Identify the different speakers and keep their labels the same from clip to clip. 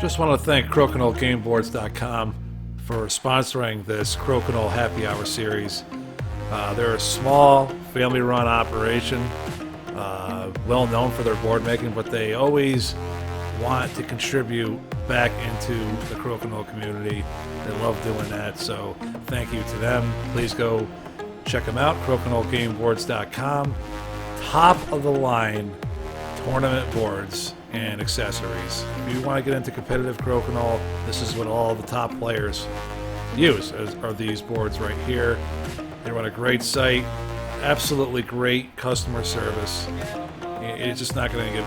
Speaker 1: Just want to thank CrokinoleGameBoards.com for sponsoring this Crokinole Happy Hour series. They're a small, family-run operation, well known for their board making, but they always want to contribute back into the Crokinole community. They love doing that, so thank you to them. Please go check them out, CrokinoleGameBoards.com. Top of the line tournament boards and accessories. If you want to get into competitive crokinole, this is what all the top players use, are these boards right here. They run a great site, absolutely great customer service. It's just not going to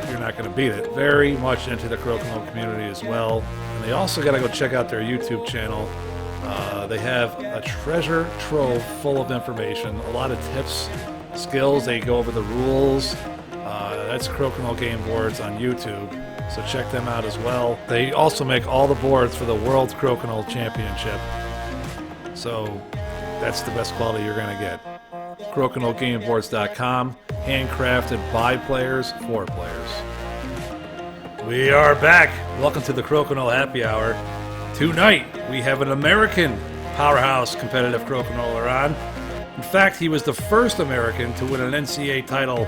Speaker 1: you're not going to beat it. Very much into the crokinole community as well. And they also got to go check out their YouTube channel. They have a treasure trove full of information, a lot of tips, skills. They go over the rules. That's Crokinole Game Boards on YouTube, so check them out as well. They also make all the boards for the World Crokinole Championship, so that's the best quality you're going to get. CrokinoleGameBoards.com, handcrafted by players for players. We are back. Welcome to the Crokinole Happy Hour. Tonight, we have an American powerhouse competitive crokineler on. In fact, he was the first American to win an NCAA title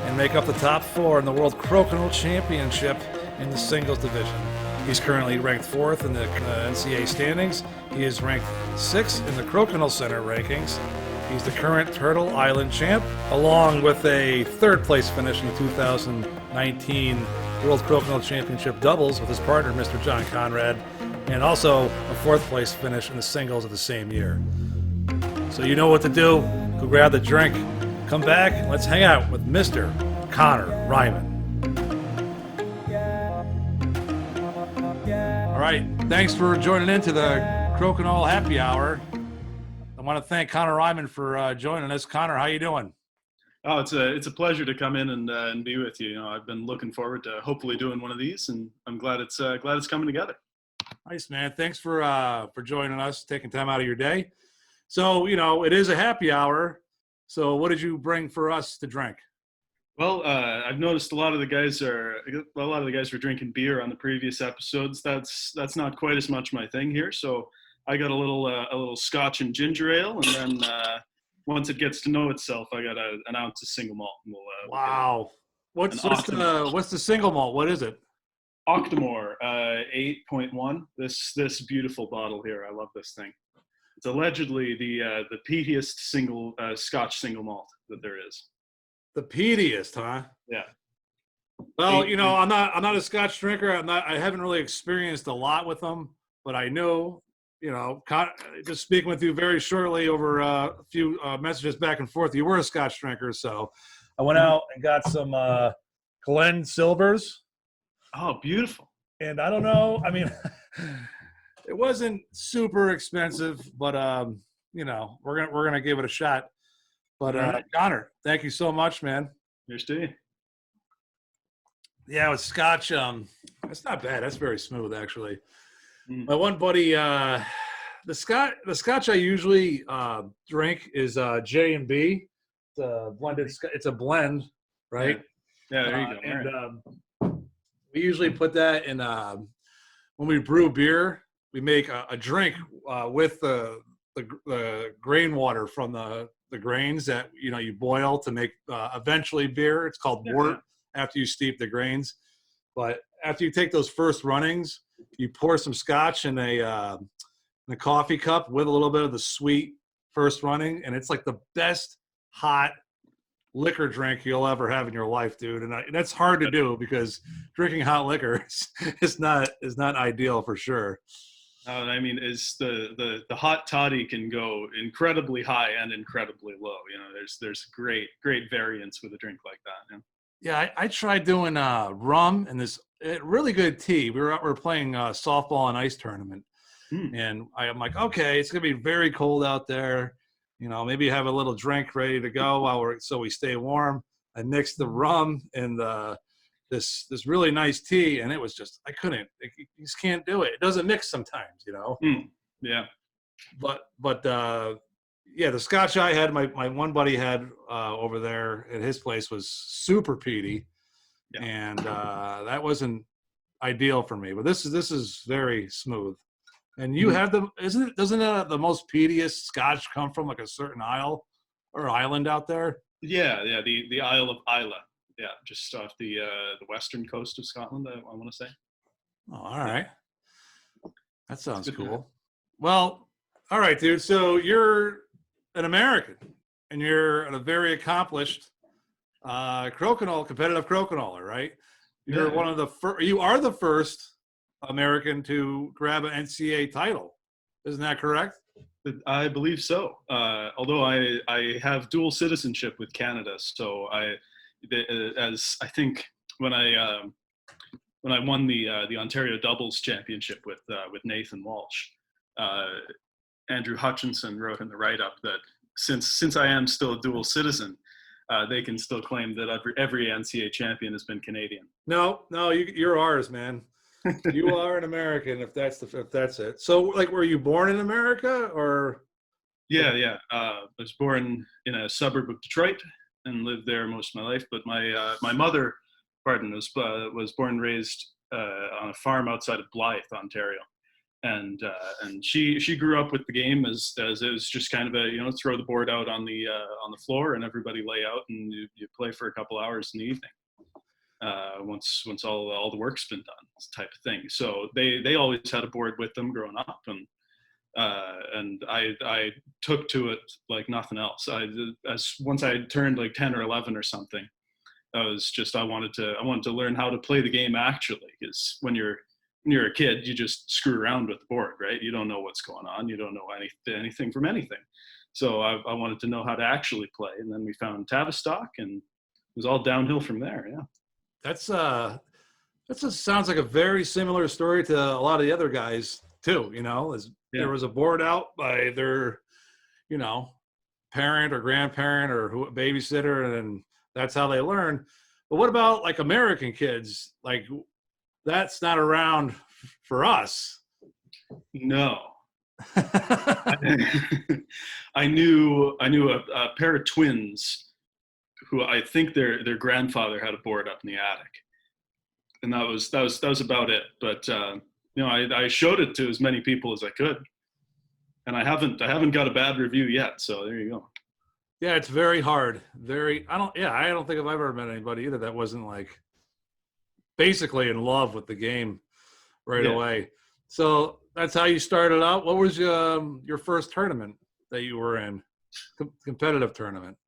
Speaker 1: and make up the top 4 in the World Crokinole Championship in the singles division. He's currently ranked 4th in the NCAA standings. He is ranked 6th in the Crokinole Center rankings. He's the current Turtle Island champ, along with a 3rd place finish in the 2019 World Crokinole Championship doubles with his partner, Mr. John Conrad, and also a 4th place finish in the singles of the same year. So you know what to do. Go grab the drink. Come back and let's hang out with Mr. Connor Reinman. All right, thanks for joining into the Crokinole Happy Hour. I want to thank Connor Reinman for joining us. Connor, how you doing?
Speaker 2: Oh, it's a pleasure to come in and be with you. You know, I've been looking forward to hopefully doing one of these, and I'm glad it's coming together.
Speaker 1: Nice, man. Thanks for joining us, taking time out of your day. So, you know, it is a happy hour. So what did you bring for us to drink?
Speaker 2: Well, I've noticed a lot of the guys were drinking beer on the previous episodes. That's not quite as much my thing here. So I got a little Scotch and ginger ale, and then once it gets to know itself, I got an ounce of single malt.
Speaker 1: Wow. What's the single malt? What is it?
Speaker 2: Octomore 8.1. This beautiful bottle here. I love this thing. It's allegedly the peatiest Scotch single malt that there is.
Speaker 1: The peatiest, huh?
Speaker 2: Yeah.
Speaker 1: Well, you know, I'm not a Scotch drinker. I haven't really experienced a lot with them, but I know, you know, just speaking with you very shortly over a few messages back and forth, you were a Scotch drinker, so I went out and got some Glen Silvers.
Speaker 2: Oh, beautiful.
Speaker 1: And I don't know, I mean, it wasn't super expensive, but you know, we're gonna give it a shot. But
Speaker 2: right.
Speaker 1: Connor, thank you so much, man.
Speaker 2: Here's to you.
Speaker 1: Yeah, with Scotch, that's not bad. That's very smooth, actually.
Speaker 2: Mm.
Speaker 1: My one buddy, the Scotch I usually drink is J&B. It's a blended. It's a blend, right?
Speaker 2: Yeah, there you go.
Speaker 1: And we usually put that in when we brew beer. We make a drink with the grain water from the grains that, you know, you boil to make eventually beer. It's called wort after you steep the grains. But after you take those first runnings, you pour some Scotch in a coffee cup with a little bit of the sweet first running, and it's like the best hot liquor drink you'll ever have in your life, dude. And that's hard to do because drinking hot liquor is not ideal for sure.
Speaker 2: I mean, is the hot toddy can go incredibly high and incredibly low. You know, there's great variance with a drink like that.
Speaker 1: Yeah, I tried doing rum and this really good tea. We were playing softball and ice tournament, and I'm like, okay, it's gonna be very cold out there. You know, maybe have a little drink ready to go so we stay warm. I mixed the rum and this really nice tea, and it was just you just can't do it. It doesn't mix sometimes, you know.
Speaker 2: Yeah.
Speaker 1: But yeah, the Scotch I had, my one buddy had over there at his place was super peaty, and that wasn't ideal for me. But this is very smooth. And you
Speaker 2: Mhm.
Speaker 1: have the doesn't the most peatiest Scotch come from like a certain isle or island out there?
Speaker 2: Yeah, the Isle of Islay. Yeah, just off the western coast of Scotland. I want to say.
Speaker 1: Oh, all
Speaker 2: Yeah,
Speaker 1: right. That
Speaker 2: it's
Speaker 1: sounds
Speaker 2: good.
Speaker 1: cool. Well, all right, dude. So you're an American and you're a very accomplished competitive crokinole, right? You're
Speaker 2: Yeah,
Speaker 1: one of the first, you are the first American to grab an NCAA title. Isn't that correct?
Speaker 2: I believe so. Although I have dual citizenship with Canada, so as I think when I when I won the Ontario doubles championship with Nathan Walsh, uh, Andrew Hutchinson wrote in the write up that since I am still a dual citizen, they can still claim that every NCAA champion has been Canadian.
Speaker 1: No, you're ours, man. You are an American if that's it. So, like, were you born in America or?
Speaker 2: Yeah. I was born in a suburb of Detroit and lived there most of my life. But my mother, pardon, was born and raised on a farm outside of Blythe, Ontario, and she grew up with the game as it was just kind of a throw the board out on the floor and everybody lay out and you play for a couple hours in the evening. Once all the work's been done, type of thing. So they always had a board with them growing up, and I took to it like nothing else. As once I turned like 10 or 11 or something, I wanted to learn how to play the game actually, because when you're a kid, you just screw around with the board, right? You don't know what's going on. You don't know anything from anything. So I wanted to know how to actually play, and then we found Tavistock, and it was all downhill from there. Yeah.
Speaker 1: That's sounds like a very similar story to a lot of the other guys too. As there
Speaker 2: Yeah.
Speaker 1: was a board out by their, you know, parent or grandparent or babysitter, and that's how they learn. But what about like American kids? Like that's not around for us.
Speaker 2: No. I knew a pair of twins who I think their grandfather had a board up in the attic, and that was about it. But I showed it to as many people as I could, and I haven't got a bad review yet. So there you go.
Speaker 1: Yeah, it's very hard. I don't think I've ever met anybody either that wasn't like basically in love with the game right
Speaker 2: Yeah.
Speaker 1: away. So that's how you started out. What was your first tournament that you were in? Competitive tournament.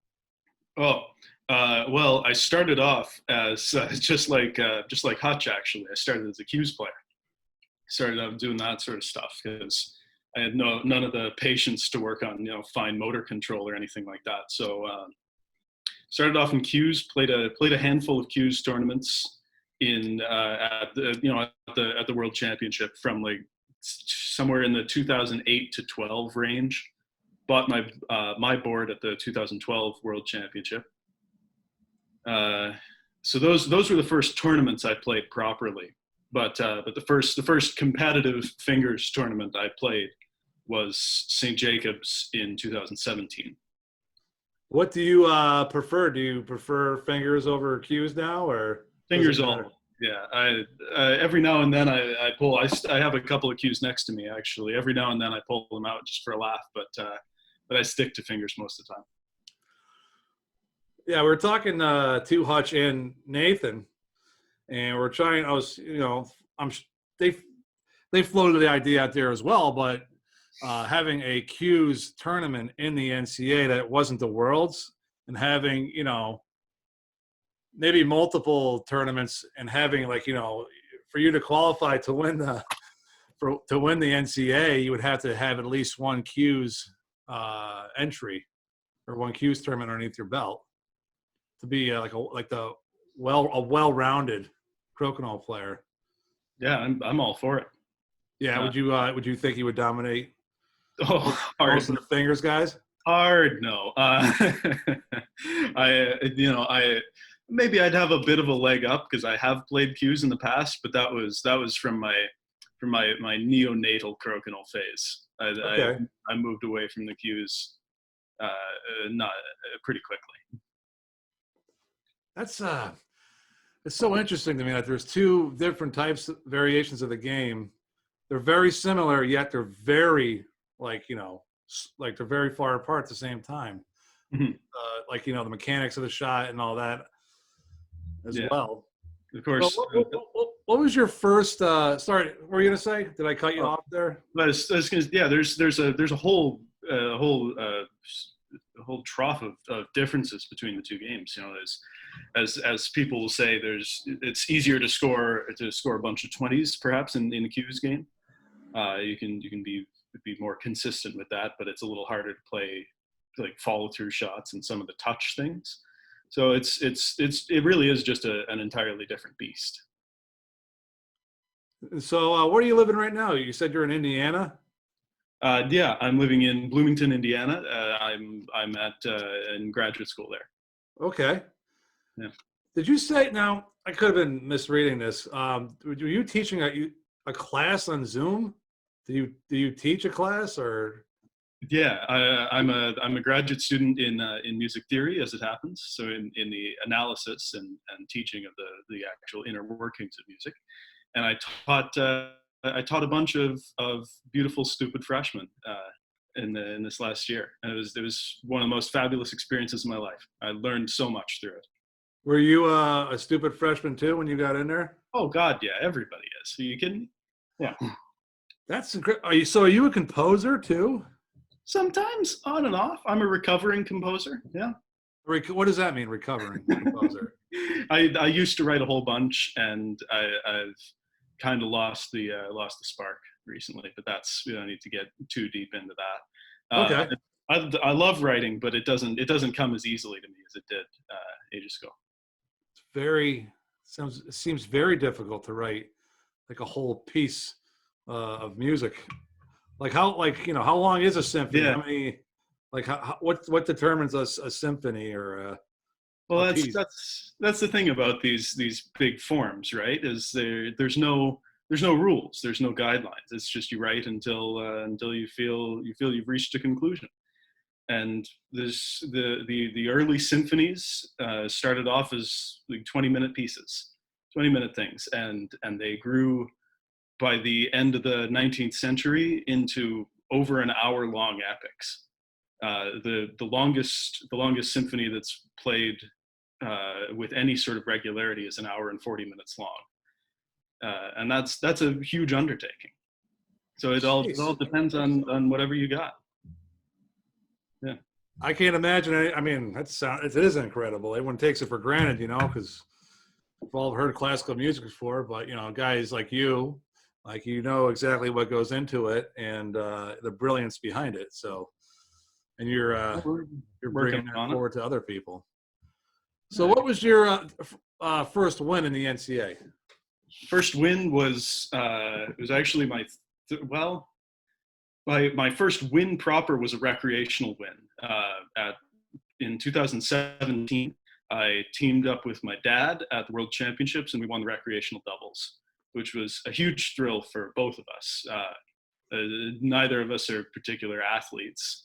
Speaker 2: Oh, well, I started off as just like Hutch. Actually, I started as a cues player. Started out doing that sort of stuff because I had none of the patience to work on fine motor control or anything like that. So started off in cues, played a handful of cues tournaments in at the World Championship from like somewhere in the 2008 to 12 range. Bought my board at the 2012 World Championship. So those were the first tournaments I played properly. But the first competitive fingers tournament I played was St. Jacobs in 2017.
Speaker 1: What do you prefer? Do you prefer fingers over cues now, or does it
Speaker 2: Fingers
Speaker 1: matter?
Speaker 2: all. Yeah, I every now and then I pull. I have a couple of cues next to me actually. Every now and then I pull them out just for a laugh, but I stick to fingers most of the time.
Speaker 1: Yeah, we're talking to Hutch and Nathan, and we're trying. I'm they they floated the idea out there as well, but having a cues tournament in the NCAA that wasn't the Worlds, and having maybe multiple tournaments, and having like for you to qualify to win the NCAA, you would have to have at least one cues entry or one cues tournament underneath your belt to be a well-rounded crokinole player.
Speaker 2: Yeah, I'm all for it.
Speaker 1: Yeah,
Speaker 2: Uh,
Speaker 1: would you think he would dominate
Speaker 2: oh,
Speaker 1: most
Speaker 2: hard,
Speaker 1: of the fingers guys?
Speaker 2: hard no. I maybe I'd have a bit of a leg up because I have played cues in the past, but that was from my neonatal crokinole phase.
Speaker 1: Okay,
Speaker 2: I moved away from the cues not pretty quickly.
Speaker 1: that's It's so interesting to me that there's two different types, variations of the game. They're very similar, yet they're very, like, like they're very far apart at the same time.
Speaker 2: Mhm.
Speaker 1: Like, the mechanics of the shot and all that as
Speaker 2: Yeah,
Speaker 1: well.
Speaker 2: of
Speaker 1: So
Speaker 2: course.
Speaker 1: what was your first, sorry, what were you going to say? Did I cut you
Speaker 2: Oh,
Speaker 1: off there?
Speaker 2: but yeah, there's a whole trough of differences between the two games. As people will say, it's easier to score a bunch of 20s perhaps in the Q's game. You can be more consistent with that, but it's a little harder to play like follow through shots and some of the touch things. So it really is just an entirely different beast.
Speaker 1: So where are you living right now? You said you're in Indiana?
Speaker 2: Yeah, I'm living in Bloomington, Indiana. I'm at in graduate school there.
Speaker 1: Okay.
Speaker 2: Yeah.
Speaker 1: Did you say, now, I could have been misreading this. Were you teaching a class on Zoom? Do you teach a class, or?
Speaker 2: Yeah, I'm a graduate student in music theory, as it happens. So in the analysis and teaching of the actual inner workings of music, and I taught a bunch of beautiful stupid freshmen in this last year, and it was one of the most fabulous experiences of my life. I learned so much through it.
Speaker 1: Were you a stupid freshman too when you got in there?
Speaker 2: Oh God, yeah, everybody is. Are you kidding me? Yeah.
Speaker 1: That's incredible. Are you a composer too?
Speaker 2: Sometimes on and off. I'm a recovering composer. Yeah.
Speaker 1: What does that mean, recovering composer?
Speaker 2: I used to write a whole bunch, and I've kind of lost the spark recently. But we don't need to get too deep into that.
Speaker 1: Okay.
Speaker 2: I love writing, but it doesn't come as easily to me as it did ages ago.
Speaker 1: It seems very difficult to write like a whole piece of music. Like how long is a symphony?
Speaker 2: Yeah.
Speaker 1: How many, like what determines a symphony or
Speaker 2: Well,
Speaker 1: a
Speaker 2: that's
Speaker 1: piece?
Speaker 2: that's the thing about these big forms, right? Is there's no rules, there's no guidelines. It's just you write until you feel you've reached a conclusion. And the early symphonies started off as like 20-minute pieces, 20-minute things, and they grew by the end of the 19th century into over an hour-long epics. The longest symphony that's played with any sort of regularity is an hour and 40 minutes long, and that's a huge undertaking. So it all
Speaker 1: Jeez.
Speaker 2: depends on whatever you got. Yeah.
Speaker 1: I can't imagine. I mean, it is incredible. Everyone takes it for granted, because we've all heard classical music before. But guys like you, exactly what goes into it and the brilliance behind it. So, and you're bringing
Speaker 2: Working
Speaker 1: that
Speaker 2: on it.
Speaker 1: forward to other people. So, what was your first win in the NCAA?
Speaker 2: First win was it was actually my first win proper was a recreational win. In 2017, I teamed up with my dad at the World Championships, and we won the recreational doubles, which was a huge thrill for both of us. Neither of us are particular athletes,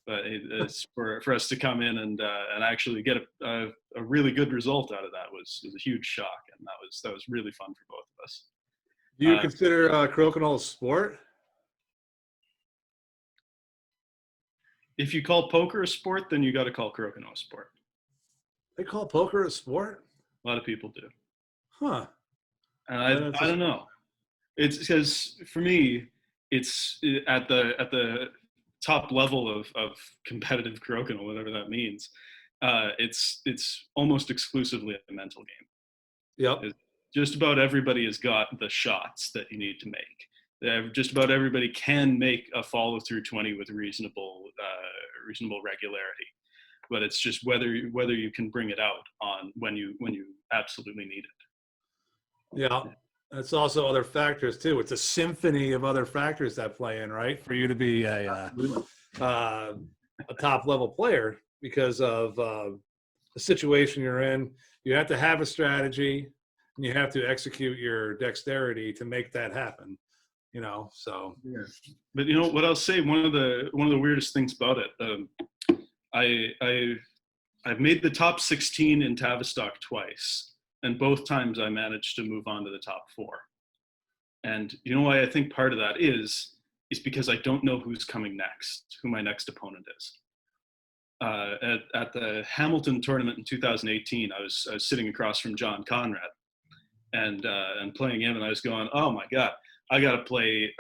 Speaker 2: but it's for us to come in and actually get a really good result out of that was a huge shock, and that was really fun for both of us.
Speaker 1: Do you consider crokinole a sport?
Speaker 2: If you call poker a sport, then you got to call crokinole a sport.
Speaker 1: They call poker a sport?
Speaker 2: A lot of people do.
Speaker 1: Huh.
Speaker 2: And I don't know. It's because for me, it's at the top level of competitive crokinole, whatever that means. It's almost exclusively a mental game.
Speaker 1: Yep.
Speaker 2: Just about everybody has got the shots that you need to make. Just about everybody can make a follow through 20 with reasonable regularity, but it's just whether you can bring it out on when you absolutely need it.
Speaker 1: Yeah. It's also other factors too. It's a symphony of other factors that play in, right? For you to be a top level player because of the situation you're in. You have to have a strategy, and you have to execute your dexterity to make that happen. So.
Speaker 2: Yeah. But what I'll say, one of the weirdest things about it, I've made the top 16 in Tavistock twice, and both times I managed to move on to the top 4. And you know why I think part of that is because I don't know who's coming next, who my next opponent is. At the Hamilton tournament in 2018, I was sitting across from John Conrad, and playing him, and I was going, oh my God, I gotta play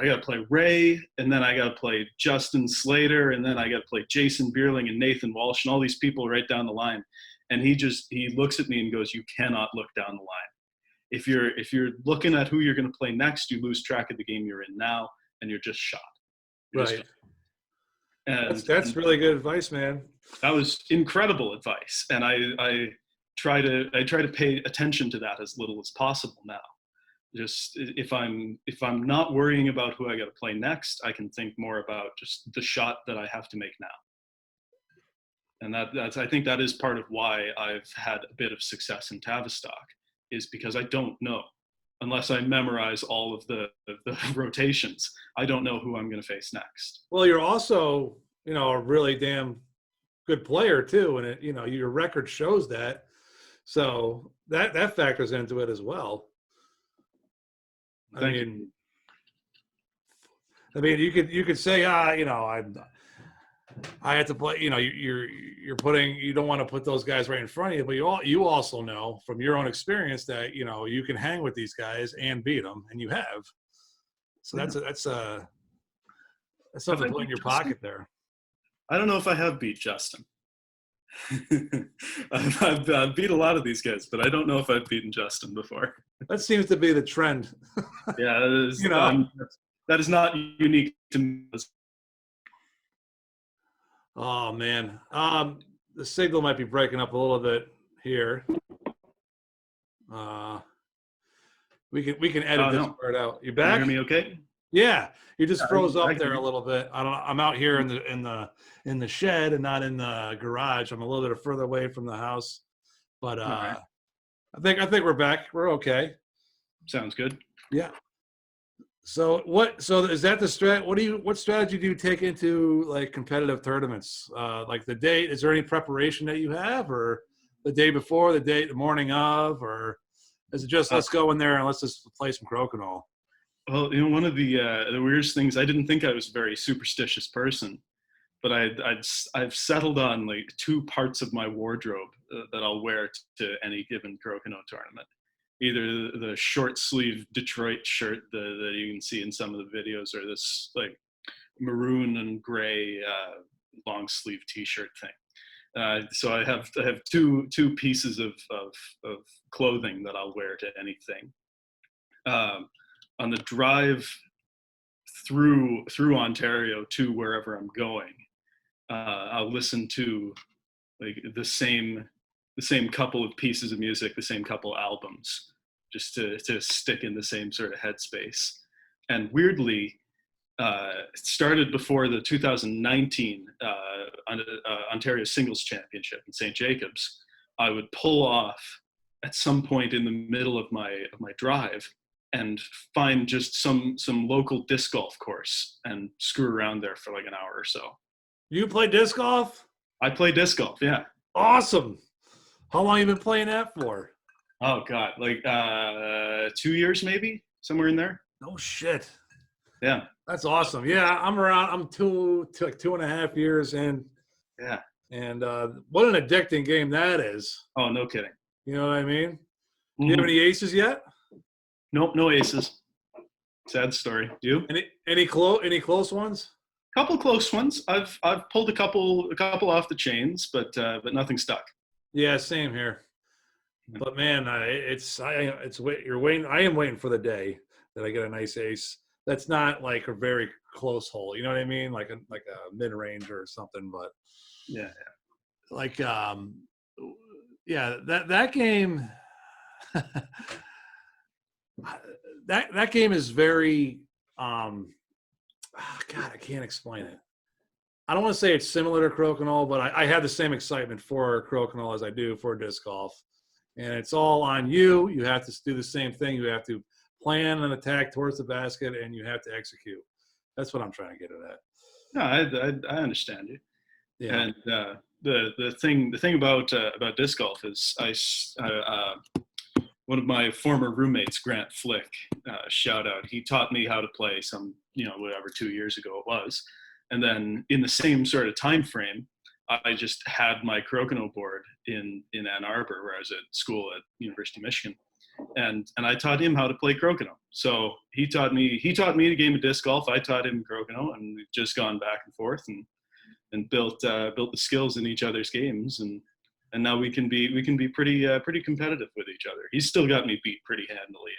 Speaker 2: Ray, and then I gotta play Justin Slater, and then I gotta play Jason Bierling and Nathan Walsh and all these people right down the line. And he looks at me and goes, you cannot look down the line. If you're looking at who you're gonna play next, you lose track of the game you're in now, and you're just shot.
Speaker 1: Right. And that's really good advice, man.
Speaker 2: That was incredible advice, and I try to pay attention to that as little as possible now. Just if I'm not worrying about who I got to play next, I can think more about just the shot that I have to make now. And that's I think that is part of why I've had a bit of success in Tavistock, is because I don't know. Unless I memorize all of the rotations, I don't know who I'm going to face next.
Speaker 1: Well, you're also, a really damn good player too, and your record shows that. So that factors into it as well.
Speaker 2: Thank you.
Speaker 1: You could say, I had to play. You don't want to put those guys right in front of you, but you also know from your own experience that you can hang with these guys and beat them, and you have. So that's something to put in your pocket there.
Speaker 2: I don't know if I have beat Justin. I've beat a lot of these guys, but I don't know if I've beaten Justin before.
Speaker 1: That seems to be the trend.
Speaker 2: Yeah, that is not unique to me.
Speaker 1: Oh man, the signal might be breaking up a little bit here. We can edit this part out. You back?
Speaker 2: Can you hear me okay?
Speaker 1: Yeah, you just froze up there a little bit. I'm out here in the shed and not in the garage. I'm a little bit further away from the house, but right. I think we're back. We're okay.
Speaker 2: Sounds good.
Speaker 1: Yeah. So is that the strat? What strategy do you take into like competitive tournaments? Like the day, is there any preparation that you have, or the day before, the morning of, or is it just let's go in there and let's just play some crokinole?
Speaker 2: Well, one of the weirdest things, I didn't think I was a very superstitious person, but I've settled on like 2 parts of my wardrobe that I'll wear to any given crokinole tournament. Either the short sleeve Detroit shirt that you can see in some of the videos, or this like maroon and gray long sleeve T-shirt thing. So I have two pieces of clothing that I'll wear to anything. On the drive through Ontario to wherever I'm going, I'll listen to like the same couple of pieces of music, the same couple albums, just to stick in the same sort of headspace. And weirdly, it started before the 2019 Ontario Singles Championship in St. Jacobs. I would pull off at some point in the middle of my drive and find just some local disc golf course and screw around there for like an hour or so.
Speaker 1: You play disc golf?
Speaker 2: I play disc golf, yeah.
Speaker 1: Awesome. How long have you been playing that for?
Speaker 2: Oh God, like 2 years maybe, somewhere in there.
Speaker 1: No shit.
Speaker 2: Yeah.
Speaker 1: That's awesome. Yeah, I'm 2.5 years in.
Speaker 2: Yeah.
Speaker 1: And what an addicting game that is.
Speaker 2: Oh, no kidding.
Speaker 1: You know what I mean? Do you have any aces yet?
Speaker 2: Nope, no aces. Sad story. Do you?
Speaker 1: Any close ones?
Speaker 2: Couple close ones. I've pulled a couple off the chains, but nothing stuck.
Speaker 1: Yeah, same here. But man, you're waiting. I am waiting for the day that I get a nice ace. That's not like a very close hole. You know what I mean? Like a mid range or something. But
Speaker 2: yeah.
Speaker 1: Like yeah, that game. that game is very God, I can't explain it. I don't want to say it's similar to crokinole, but I have the same excitement for crokinole as I do for disc golf. And it's all on you. You have to do the same thing. You have to plan an attack towards the basket, and you have to execute. That's what I'm trying to get at.
Speaker 2: No, I understand you.
Speaker 1: Yeah.
Speaker 2: And the thing about disc golf is one of my former roommates, Grant Flick, shout out. He taught me how to play some, whatever 2 years ago it was, and then in the same sort of time frame, I just had my crokinole board in Ann Arbor, where I was at school at University of Michigan, and I taught him how to play crokinole. So he taught me a game of disc golf. I taught him crokinole, and we've just gone back and forth and built the skills in each other's games, and now we can be pretty competitive with each other. He's still got me beat pretty handily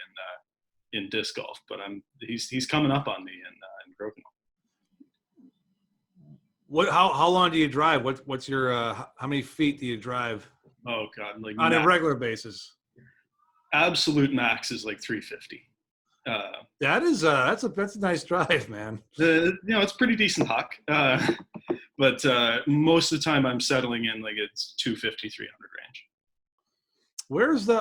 Speaker 2: in disc golf, but he's coming up on me in crokinole.
Speaker 1: How long do you drive? What's your how many feet do you drive?
Speaker 2: Oh God, like
Speaker 1: on a regular basis.
Speaker 2: Absolute max is like 350.
Speaker 1: That's a nice drive, man.
Speaker 2: It's pretty decent huck, but most of the time I'm settling in like it's 250, 300 range.
Speaker 1: Where's the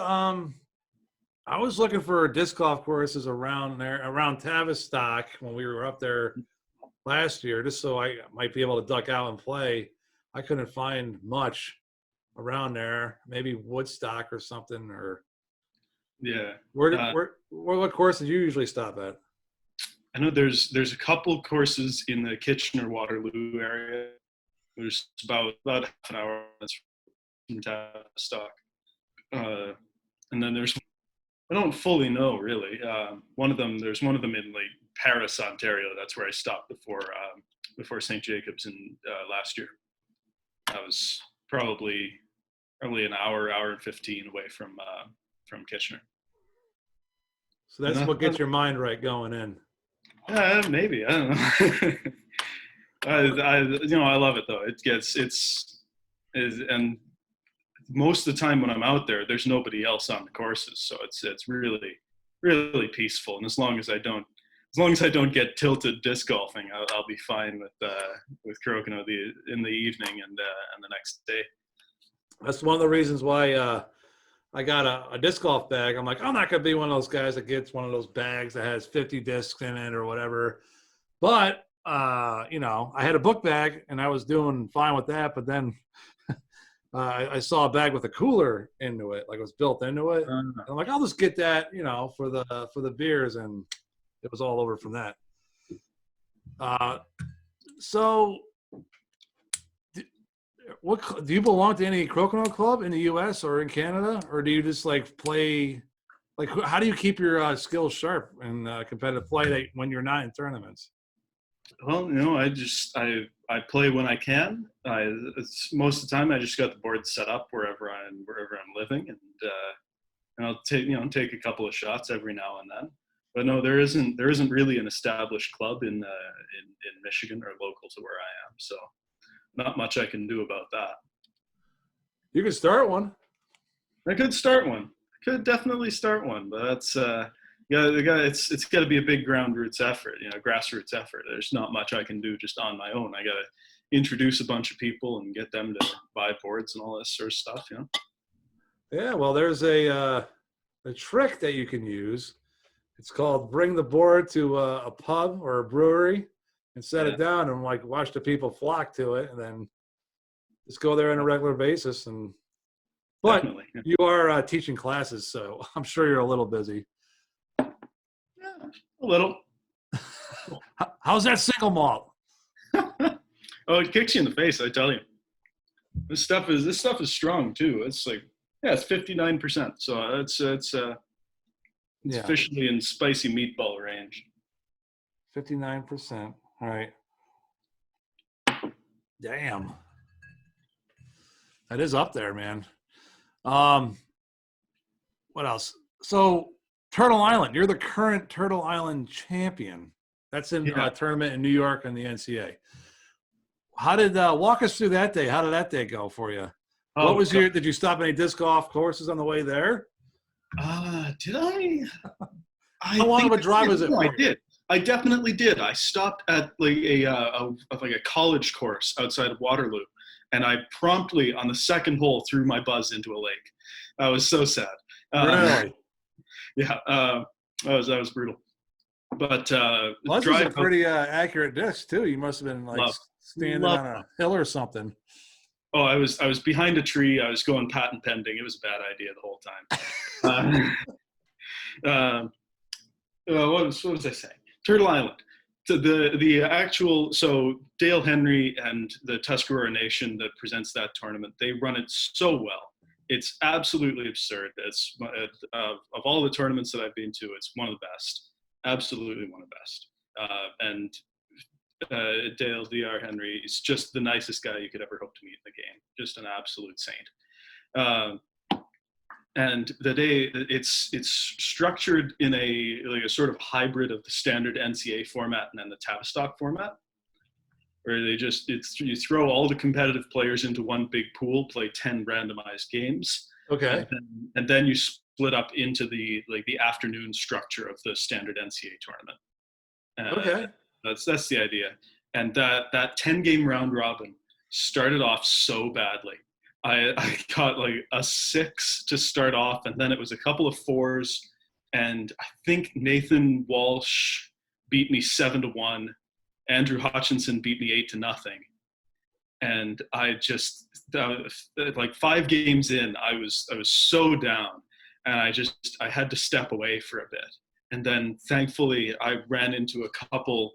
Speaker 1: I was looking for disc golf courses around Tavistock when we were up there last year, just so I might be able to duck out and play. I couldn't find much around there. Maybe Woodstock or something, or
Speaker 2: yeah.
Speaker 1: What course did you usually stop at?
Speaker 2: I know there's a couple courses in the Kitchener-Waterloo area. There's about half an hour from Tavistock, and then there's, I don't fully know really. There's one of them in like Paris, Ontario. That's where I stopped before St. Jacobs in last year. I was probably an hour and 15 away from Kitchener.
Speaker 1: So that's what gets your mind right going in.
Speaker 2: Maybe, I don't know. I love it though. And most of the time when I'm out there, there's nobody else on the courses, so it's really, really peaceful. And as long as I don't get tilted disc golfing, I'll be fine with crokinole in the evening and the next day.
Speaker 1: That's one of the reasons why I got a disc golf bag. I'm like, I'm not going to be one of those guys that gets one of those bags that has 50 discs in it or whatever. But, I had a book bag and I was doing fine with that. But then I saw a bag with a cooler into it, like it was built into it. And I'm like, I'll just get that, for the beers. And it was all over from that. So what do you belong to any crokinole club in the U.S. or in Canada, or do you just like play? Like, how do you keep your skills sharp in competitive play when you're not in tournaments?
Speaker 2: Well, I play when I can. Most of the time I just got the board set up wherever I'm living, and I'll take a couple of shots every now and then. But no, there isn't really an established club in Michigan or local to where I am. So not much I can do about that.
Speaker 1: You could start one.
Speaker 2: I could start one. Could definitely start one, but that's it's got to be a big grassroots effort. There's not much I can do just on my own. I got to introduce a bunch of people and get them to buy boards and all this sort of stuff.
Speaker 1: Yeah, well, there's a trick that you can use. It's called bring the board to a pub or a brewery and set it down and like watch the people flock to it, and then just go there on a regular basis. But you are teaching classes, so I'm sure you're a little busy.
Speaker 2: Yeah, a little.
Speaker 1: How's that single malt?
Speaker 2: Oh, it kicks you in the face, I tell you. This stuff is strong too. It's like, it's 59%, so it's officially in spicy meatball range.
Speaker 1: 59%. All right. Damn. That is up there, man. What else? So Turtle Island, you're the current Turtle Island champion. That's in a tournament in New York and the NCAA. How did walk us through that day? How did that day go for you? Did you stop any disc golf courses on the way there?
Speaker 2: Did I?
Speaker 1: How long of a drive was it?
Speaker 2: I did. I definitely did. I stopped at like a college course outside of Waterloo, and I promptly on the second hole threw my buzz into a lake. I was so sad.
Speaker 1: Really?
Speaker 2: Yeah, that was brutal. But
Speaker 1: was a pretty accurate disc too. You must have been like standing on a hill or something.
Speaker 2: Oh, I was behind a tree. I was going patent pending. It was a bad idea the whole time. What was I saying? Turtle Island. So the actual Dale Henry and the Tuscarora Nation that presents that tournament, they run it so well. It's absolutely absurd. It's of all the tournaments that I've been to, it's one of the best. Absolutely one of the best. And Dale Dr. Henry is just the nicest guy you could ever hope to meet in the game. Just an absolute saint. And the day it's structured in a sort of hybrid of the standard NCAA format and then the Tavistock format, where you throw all the competitive players into one big pool, play 10 randomized games.
Speaker 1: Okay.
Speaker 2: And then you split up into the afternoon structure of the standard NCAA tournament.
Speaker 1: Okay.
Speaker 2: That's the idea. And that 10-game round robin started off so badly. I got like a 6 to start off, and then it was a couple of 4s, and I think Nathan Walsh beat me 7-1. Andrew Hutchinson beat me 8-0. And I just like 5 games in, I was so down, and I had to step away for a bit. And then thankfully I ran into a couple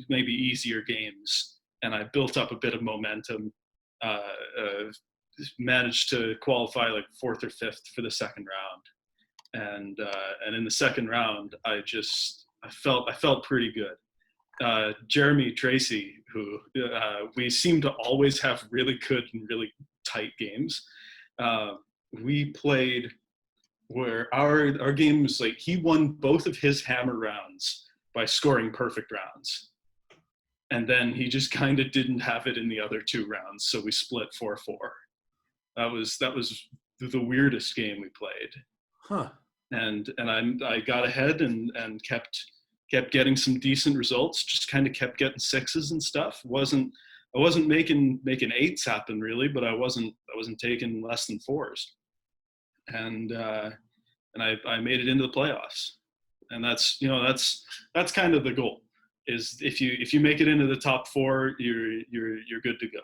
Speaker 2: maybe easier games, and I built up a bit of momentum. Managed to qualify like 4th or 5th for the second round, and in the second round I felt pretty good. Jeremy Tracy, who we seem to always have really good and really tight games. We played where our game was like he won both of his hammer rounds by scoring perfect rounds. And then he just kind of didn't have it in the other 2 rounds, so we split 4-4. That was the weirdest game we played.
Speaker 1: Huh.
Speaker 2: And I got ahead and kept getting some decent results. Just kind of kept getting 6s and stuff. I wasn't making 8s happen really, but I wasn't taking less than 4s. And I made it into the playoffs. And that's kind of the goal. Is if you make it into the top 4, you're good to go.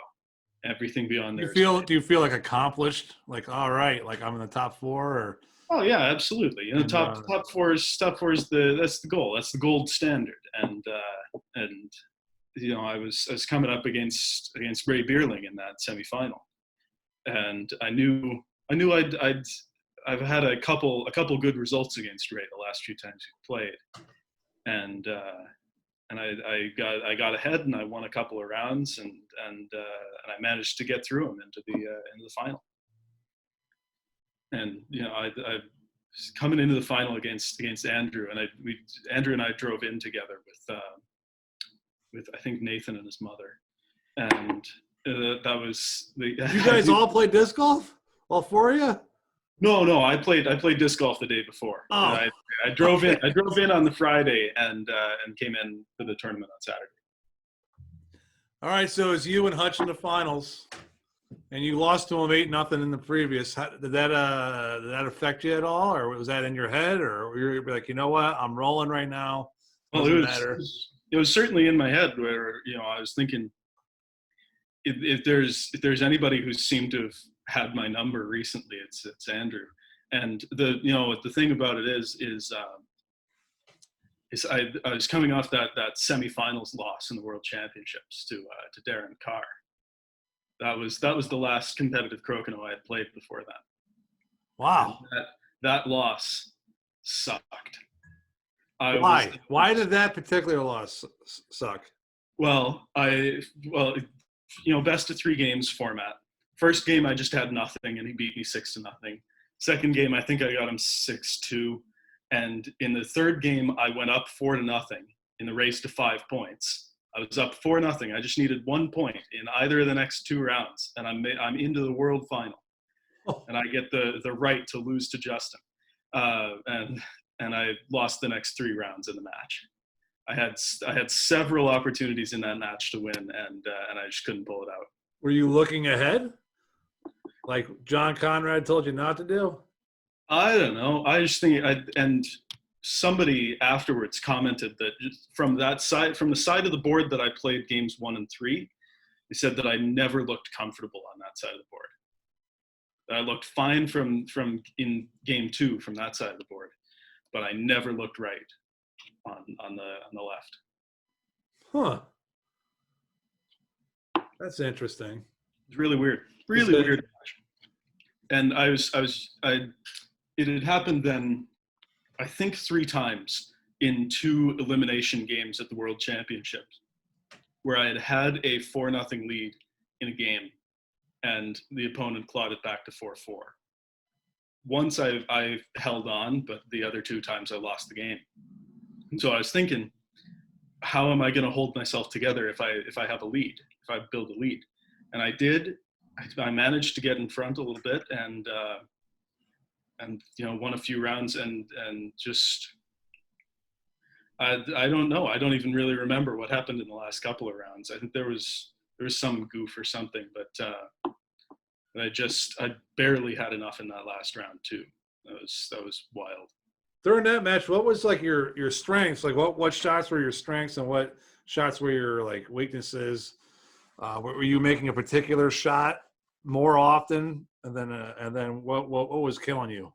Speaker 2: Everything beyond there.
Speaker 1: Do you feel like accomplished? Like, all right, like I'm in the top 4, or?
Speaker 2: Oh yeah, absolutely. Top 4 is that's the goal. That's the gold standard. And I was coming up against Ray Bierling in that semifinal, and I knew I've had a couple good results against Ray the last few times we played, and I got ahead and I won a couple of rounds and I managed to get through him into the final. And I was coming into the final against Andrew, and Andrew and I drove in together with I think Nathan and his mother, and that was the.
Speaker 1: You guys all played disc golf, all 4 of you?
Speaker 2: No. I played disc golf the day before.
Speaker 1: Oh.
Speaker 2: I drove in. I drove in on the Friday and came in for the tournament on Saturday.
Speaker 1: All right, so it's you and Hutch in the finals, and you lost to him 8-0 in the previous. Did that affect you at all, or was that in your head, or were you like, you know what, I'm rolling right now?
Speaker 2: Well, it was certainly in my head where I was thinking if there's anybody who seemed to have had my number recently, it's Andrew. And the thing about it is I was coming off that semifinals loss in the World Championships to Darren Carr. That was the last competitive Crokinole I had played before that.
Speaker 1: Wow.
Speaker 2: That loss sucked.
Speaker 1: Why? Why did that particular loss suck?
Speaker 2: Well, best of 3 games format. First game I just had nothing and he beat me 6-0. Second game I think I got him 6-2. And in the third game I went up 4-0 in the race to 5 points. I was up 4-0. I just needed 1 point in either of the next 2 rounds, and I'm into the world final. Oh. And I get the right to lose to Justin. And I lost the next 3 rounds in the match. I had several opportunities in that match to win, and I just couldn't pull it out.
Speaker 1: Were you looking ahead, like John Conrad told you not to do?
Speaker 2: I don't know. I just think and somebody afterwards commented that from the side of the board that I played games 1 and 3, He said that I never looked comfortable on that side of the board. That I looked fine from in game 2 from that side of the board, but I never looked right on the left.
Speaker 1: Huh. That's interesting.
Speaker 2: It's really weird. Really weird. And it had happened then, I think 3 times in 2 elimination games at the World Championships, where I had a 4-0 lead in a game, and the opponent clawed it back to 4-4. Once I held on, but the other 2 times I lost the game. And so I was thinking, how am I going to hold myself together if I have a lead, if I build a lead? And I did. I managed to get in front a little bit, and won a few rounds, and just I don't know. I don't even really remember what happened in the last couple of rounds. I think there was some goof or something, but I barely had enough in that last round too. That was wild.
Speaker 1: During that match, what was like your strengths? Like what shots were your strengths and what shots were your like weaknesses? Were you making a particular shot more often, and then what was killing you?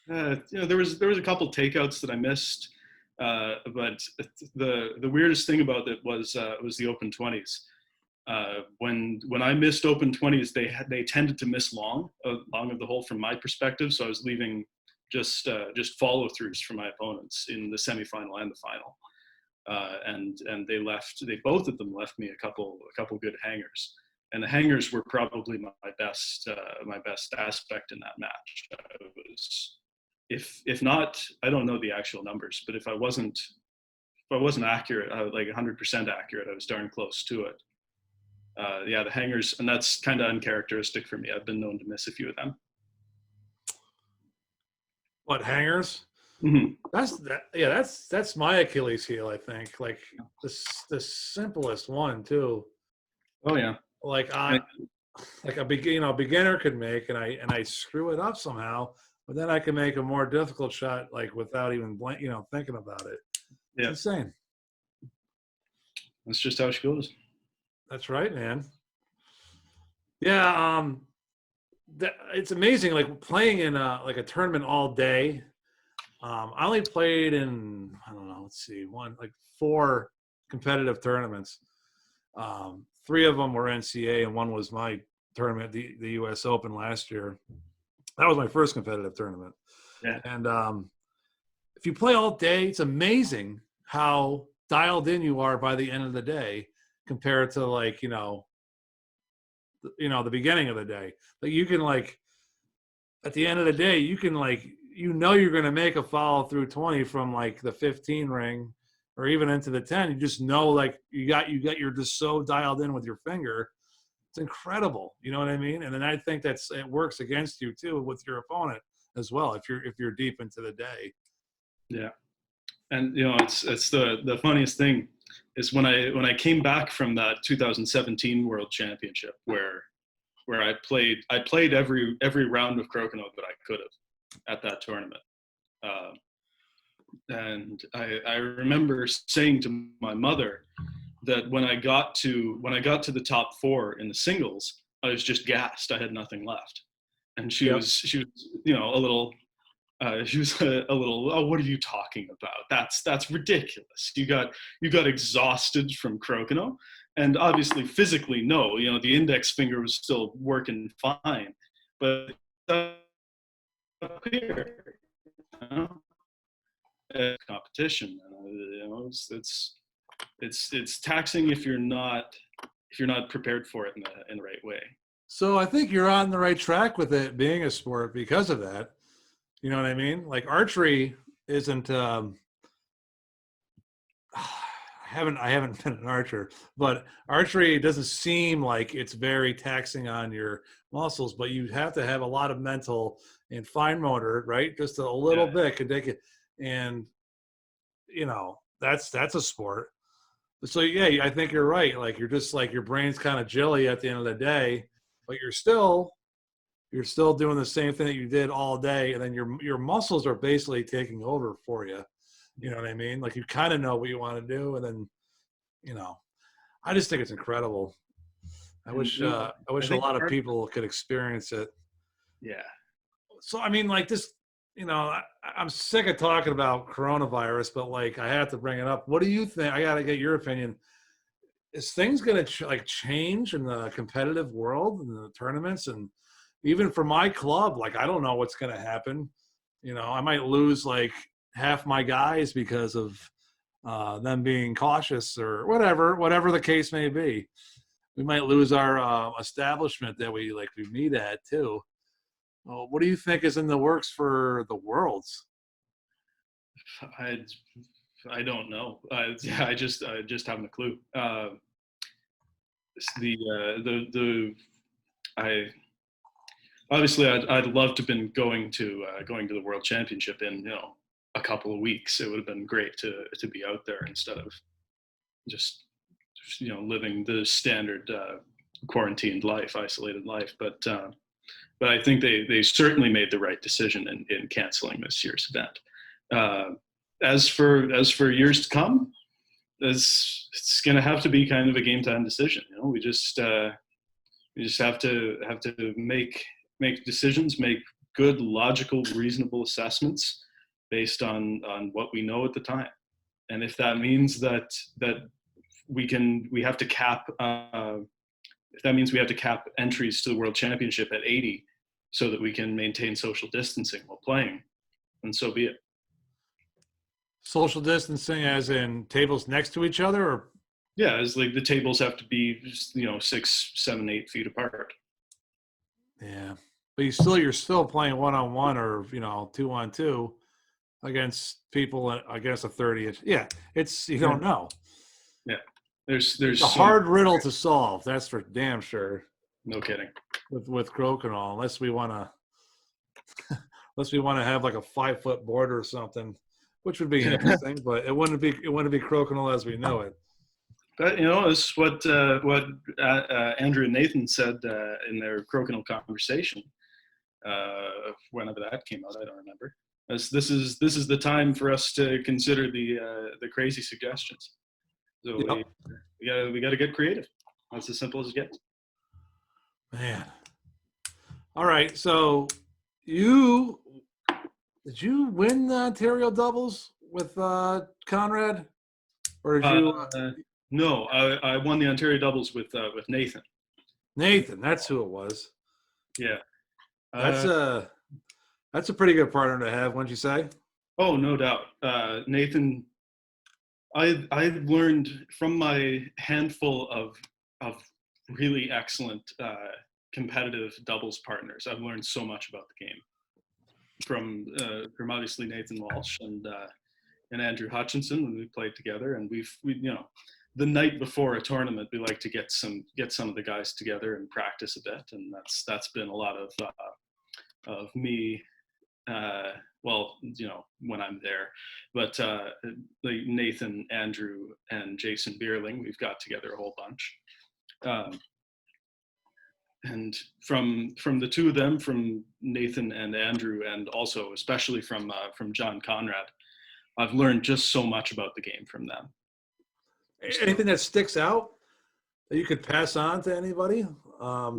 Speaker 2: There was a couple takeouts that I missed, but the weirdest thing about it was the open 20s. When I missed open 20s, they tended to miss long of the hole from my perspective. So I was leaving just follow throughs for my opponents in the semifinal and the final, and they both of them left me a couple good hangers. And the hangers were probably my best aspect in that match. I was, if not, I don't know the actual numbers, but if I wasn't accurate, like 100% accurate, I was darn close to it. The hangers, and that's kind of uncharacteristic for me. I've been known to miss a few of them.
Speaker 1: What, hangers?
Speaker 2: Mm-hmm.
Speaker 1: That's my Achilles heel, I think. Like the simplest one too.
Speaker 2: Oh yeah.
Speaker 1: Like a beginner could make, and I screw it up somehow, but then I can make a more difficult shot like without even thinking about it. It's
Speaker 2: Yeah,
Speaker 1: insane.
Speaker 2: that's just how she goes.
Speaker 1: That's right, man. Yeah, it's amazing. Like playing in a tournament all day. I only played in, I don't know, let's see, four competitive tournaments. Three of them were NCAA, and one was my tournament, the U.S. Open last year. That was my first competitive tournament.
Speaker 2: Yeah,
Speaker 1: And if you play all day, it's amazing how dialed in you are by the end of the day compared to the beginning of the day. Like you can at the end of the day, you can you're going to make a follow through 20 from like the 15 ring or even into the 10. You just know you're just so dialed in with your finger. It's incredible. You know what I mean? And then I think it works against you too with your opponent as well if you're deep into the day.
Speaker 2: yeah. And it's the funniest thing is when I came back from that 2017 World Championship where I played every round of Crokinole that I could have at that tournament. And I remember saying to my mother that when I got to the top four in the singles, I was just gassed. I had nothing left, and she
Speaker 1: Yep.
Speaker 2: was a little. She was a little. Oh, what are you talking about? That's ridiculous. You got exhausted from Crokinole, and obviously physically, no. The index finger was still working fine, but up here, competition. It's taxing if you're not prepared for it in the right way.
Speaker 1: So I think you're on the right track with it being a sport because of that. You know what I mean? Like archery isn't. I haven't been an archer, but archery doesn't seem like it's very taxing on your muscles. But you have to have a lot of mental and fine motor, right? Just a little bit could take it, and that's a sport. So yeah, I think you're right. Like you're just like your brain's kind of jelly at the end of the day, but you're still doing the same thing that you did all day, and then your muscles are basically taking over for you. You know what I mean? Like you kind of know what you want to do, and then I just think it's incredible. I wish a lot of people could experience it.
Speaker 2: Yeah.
Speaker 1: So I mean, like this, I'm sick of talking about coronavirus, but like I have to bring it up. What do you think? I got to get your opinion. Is things going to change in the competitive world and the tournaments, and even for my club? Like I don't know what's going to happen. I might lose like half my guys because of them being cautious or whatever the case may be. We might lose our establishment that we meet at too. What do you think is in the works for the Worlds?
Speaker 2: I don't know. I just haven't a clue. I obviously I'd love to have been going to the World Championship in a couple of weeks. It would have been great to be out there instead of just living the standard quarantined life, isolated life. But I think they certainly made the right decision in canceling this year's event. As for years to come, it's going to have to be kind of a game time decision. We just have to make decisions, make good, logical, reasonable assessments based on what we know at the time. And if that means that we have to cap if that means we have to cap entries to the World Championship at 80 so that we can maintain social distancing while playing, then so be it.
Speaker 1: Social distancing as in tables next to each other, or
Speaker 2: yeah, as like the tables have to be 6, 7, 8 feet apart.
Speaker 1: Yeah, but you're still playing 1-on-1 or 2-on-2 against people against a 30. Yeah, you don't know.
Speaker 2: Yeah, there's
Speaker 1: a hard riddle to solve. That's for damn sure.
Speaker 2: No kidding.
Speaker 1: With Crokinole, unless we want to have like a 5-foot border or something, which would be interesting, but it wouldn't be Crokinole as we know it.
Speaker 2: But it's what Andrew and Nathan said in their Crokinole conversation. Whenever that came out, I don't remember. as this is the time for us to consider the crazy suggestions. So
Speaker 1: Yep.
Speaker 2: we gotta get creative. That's as simple as it gets.
Speaker 1: Man. All right. So did you win the Ontario doubles with Conrad? Or did you
Speaker 2: No, I won the Ontario doubles with Nathan.
Speaker 1: Nathan, that's who it was.
Speaker 2: Yeah.
Speaker 1: That's a pretty good partner to have, wouldn't you say?
Speaker 2: Oh, no doubt. Nathan, I've learned from my handful of really excellent competitive doubles partners. I've learned so much about the game from obviously Nathan Walsh and Andrew Hutchinson when we played together, and we the night before a tournament we like to get some of the guys together and practice a bit, and that's been a lot of me. Well, when I'm there, but like Nathan, Andrew, and Jason Bierling, we've got together a whole bunch. And from the two of them, from Nathan and Andrew, and also especially from John Conrad, I've learned just so much about the game from them.
Speaker 1: Anything that sticks out that you could pass on to anybody?
Speaker 2: Well,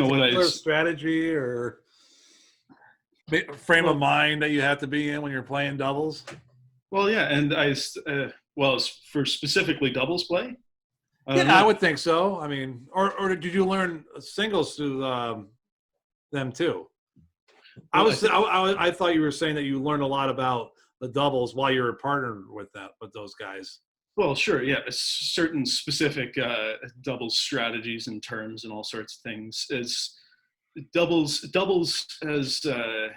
Speaker 2: what
Speaker 1: strategy or frame of mind that you have to be in when you're playing doubles?
Speaker 2: Well, yeah, and as for specifically doubles play.
Speaker 1: I would think so. I mean, or did you learn singles through them too? Well, I thought you were saying that you learned a lot about the doubles while you were partnered with those guys.
Speaker 2: Well, sure, yeah. Certain specific doubles strategies and terms and all sorts of things. As doubles has to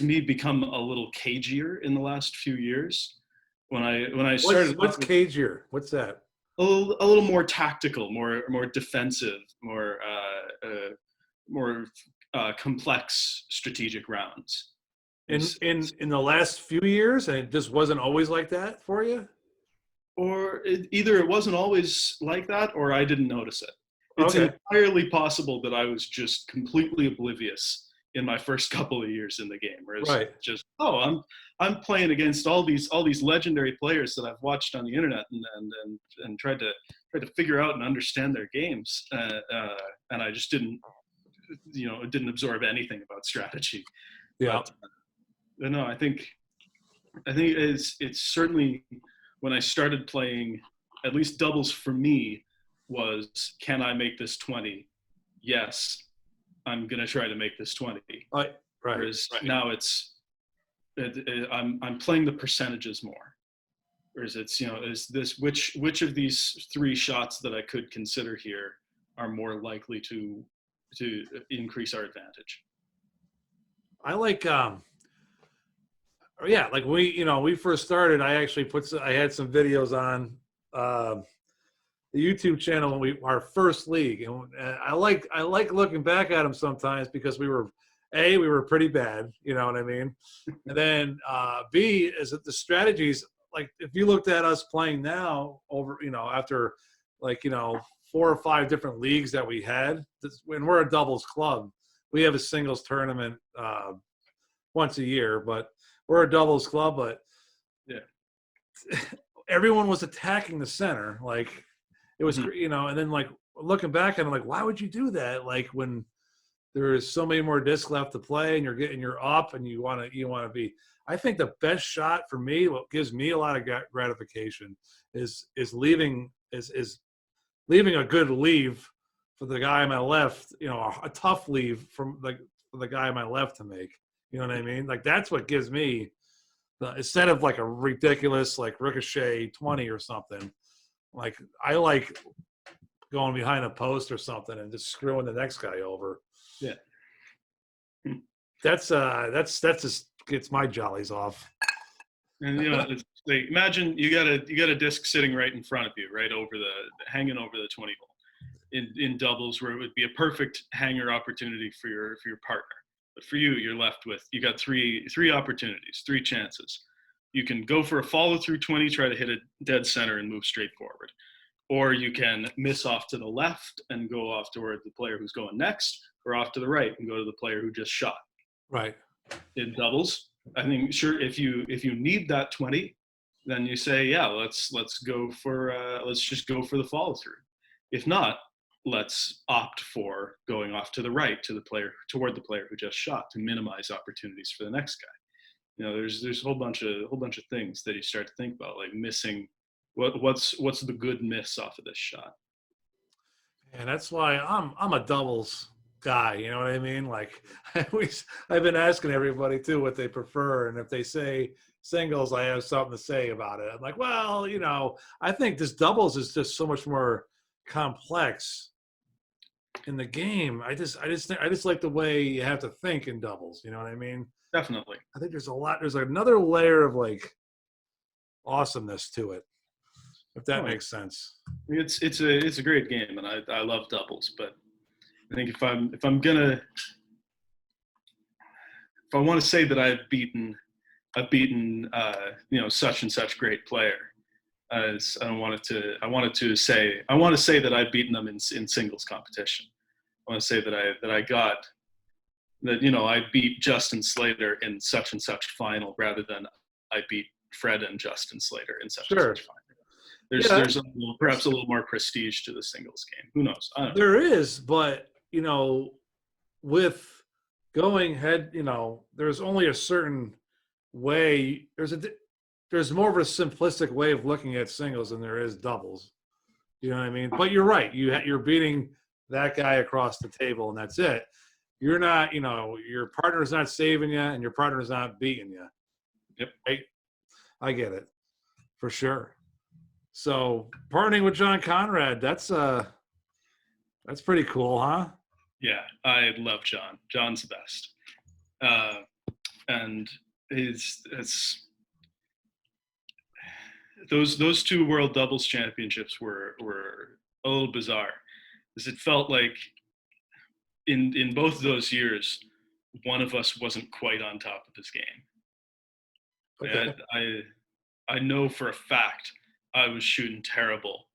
Speaker 2: me become a little cagier in the last few years. When I started,
Speaker 1: what's cagier? What's that?
Speaker 2: A little more tactical, more defensive, more complex strategic rounds.
Speaker 1: In the last few years, and it just wasn't always like that for you?
Speaker 2: Or either it wasn't always like that, or I didn't notice it. It's entirely possible that I was just completely oblivious in my first couple of years in the game. Whereas just, I'm playing against all these legendary players that I've watched on the internet and tried to figure out and understand their games. And I just didn't absorb anything about strategy.
Speaker 1: Yeah.
Speaker 2: But no, I think it's certainly, when I started playing, at least doubles for me, was, can I make this 20? Yes, I'm going to try to make this 20.
Speaker 1: Right.
Speaker 2: Whereas now I'm playing the percentages more. Whereas it's, is this, which of these three shots that I could consider here are more likely to increase our advantage?
Speaker 1: I like, like we first started, I actually I had some videos on the YouTube channel when our first league, and I like looking back at them sometimes because we were pretty bad, you know what I mean, and then B is that the strategies, like if you looked at us playing now over after 4 or 5 different leagues that we had, when we're a doubles club, we have a singles tournament once a year, but we're a doubles club, but everyone was attacking the center. Like it was, and then looking back and I'm like, why would you do that? Like when there is so many more discs left to play and you're up and you want to be, I think the best shot for me, what gives me a lot of gratification is leaving a good leave for the guy on my left, a tough leave for the guy on my left to make. You know what I mean? Like that's what gives me instead of like a ridiculous ricochet 20 or something. Like I like going behind a post or something and just screwing the next guy over.
Speaker 2: Yeah.
Speaker 1: That's just gets my jollies off.
Speaker 2: And it's like, imagine you got a disc sitting right in front of you, right over hanging over the 20 hole in doubles, where it would be a perfect hanger opportunity for your partner. But for you, you're left with, you got three opportunities, 3 chances. You can go for a follow through 20, try to hit it dead center and move straight forward. Or you can miss off to the left and go off toward the player who's going next, or off to the right and go to the player who just shot.
Speaker 1: Right.
Speaker 2: In doubles, I think sure if you need that 20, then you say, yeah, let's go for let's just go for the follow through. If not, let's opt for going off to the right to the player toward the player who just shot to minimize opportunities for the next guy. There's a whole bunch of things that you start to think about, like missing what's the good miss off of this shot.
Speaker 1: And that's why I'm a doubles guy. You know what I mean? Like I've been asking everybody too what they prefer, and if they say singles, I have something to say about it. I'm like, well, I think this doubles is just so much more complex in the game. I just like the way you have to think in doubles. You know what I mean?
Speaker 2: Definitely.
Speaker 1: I think there's another layer of like awesomeness to it, if that makes sense.
Speaker 2: It's a great game, and I love doubles. But I think if I want to say that I've beaten such and such great player, as I want to say that I've beaten them in singles competition. I want to say that I beat Justin Slater in such and such final rather than I beat Fred and Justin Slater in such and such final. There's perhaps a little more prestige to the singles game. Who knows? I don't know.
Speaker 1: There is, but with going head, there's only a certain way. There's more of a simplistic way of looking at singles than there is doubles. You know what I mean? But you're right. You're beating that guy across the table, and that's it. You're not, your partner's not saving you, and your partner's not beating you.
Speaker 2: Yep.
Speaker 1: Right? I get it, for sure. So partnering with John Conrad, that's pretty cool, huh?
Speaker 2: Yeah, I love John. John's the best, and it's those two World Doubles Championships were a little bizarre, because it felt like in both of those years, one of us wasn't quite on top of his game. Okay. I know for a fact I was shooting terrible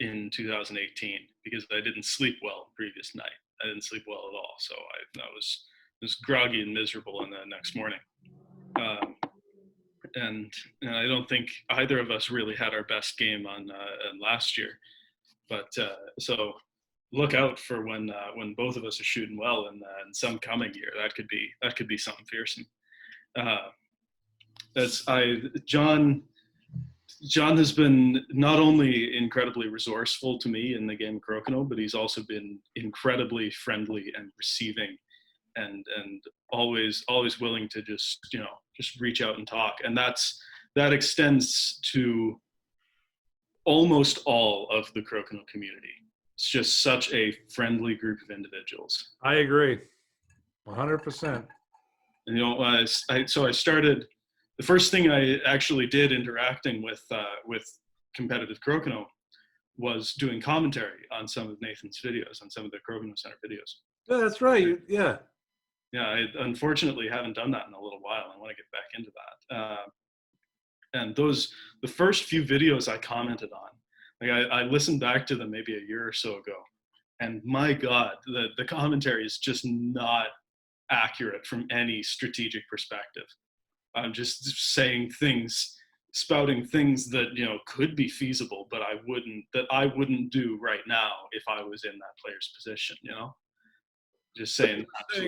Speaker 2: in 2018 because I didn't sleep well the previous night. I didn't sleep well at all, so I was groggy and miserable in the next morning. And I don't think either of us really had our best game on last year. But so look out for when both of us are shooting well in some coming year. That could be something fearsome. John has been not only incredibly resourceful to me in the game of Crokinole, but he's also been incredibly friendly and receiving, and always willing to just reach out and talk. And that extends to almost all of the Crokinole community. It's just such a friendly group of individuals.
Speaker 1: I agree, 100%.
Speaker 2: And so I started. The first thing I actually did interacting with competitive Crokinole was doing commentary on some of Nathan's videos, on some of the Crokinole Center videos.
Speaker 1: Yeah, that's right. Yeah.
Speaker 2: Yeah, I unfortunately haven't done that in a little while. I want to get back into that. And the first few videos I commented on, like I listened back to them maybe a year or so ago, and my God, the commentary is just not accurate from any strategic perspective. I'm just saying things, spouting things that could be feasible, but I wouldn't do right now if I was in that player's position. Just saying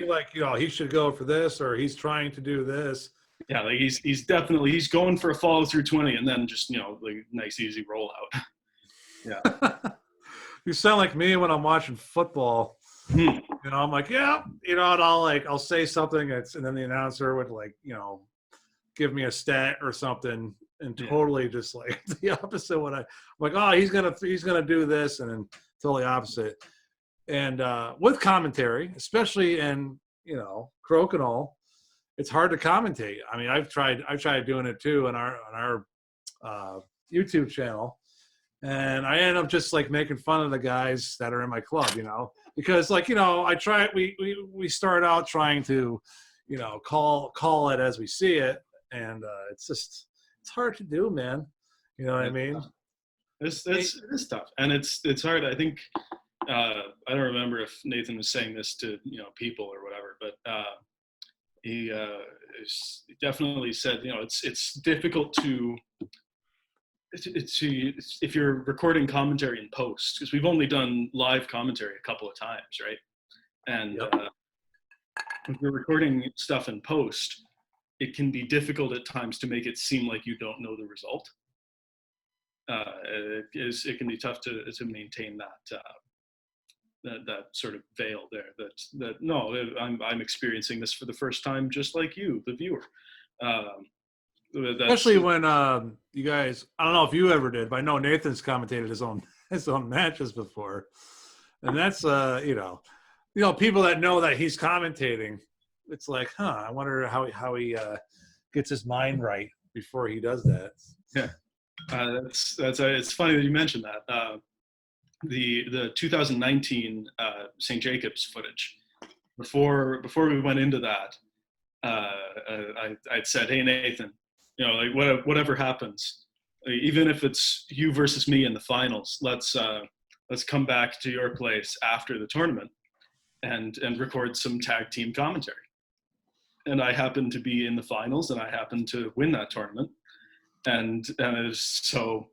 Speaker 1: like he should go for this, or he's trying to do this.
Speaker 2: Yeah, like he's going for a follow through 20, and then just like nice easy rollout. Yeah.
Speaker 1: You sound like me when I'm watching football. I'm like, yeah, and I'll say something, and then the announcer would give me a stat or something, and totally just like the opposite. What I'm like, oh, he's gonna do this, and then totally opposite. And with commentary, especially in Crokinole, it's hard to commentate. I mean, I've tried doing it too on our YouTube channel, and I end up just like making fun of the guys that are in my club, because we start out trying to call it as we see it. And it's hard to do, man. You know what I mean?
Speaker 2: It is tough, and it's hard. I think I don't remember if Nathan was saying this to people or whatever, but he definitely said, it's difficult if you're recording commentary in post, because we've only done live commentary a couple of times, right? And
Speaker 1: Yep.
Speaker 2: if you're recording stuff in post, it can be difficult at times to make it seem like you don't know the result. It can be tough to maintain that sort of veil there. That no, I'm experiencing this for the first time, just like you, the viewer.
Speaker 1: Especially when you guys, I don't know if you ever did, but I know Nathan's commentated his own matches before, and that's people that know that he's commentating. It's like, I wonder how he gets his mind right before he does that.
Speaker 2: Yeah, that's it's funny that you mentioned that. The 2019 St. Jacobs footage. Before we went into that, I'd said, "Hey Nathan, like whatever happens, even if it's you versus me in the finals, let's come back to your place after the tournament and record some tag team commentary." And I happened to be in the finals, and I happened to win that tournament, and so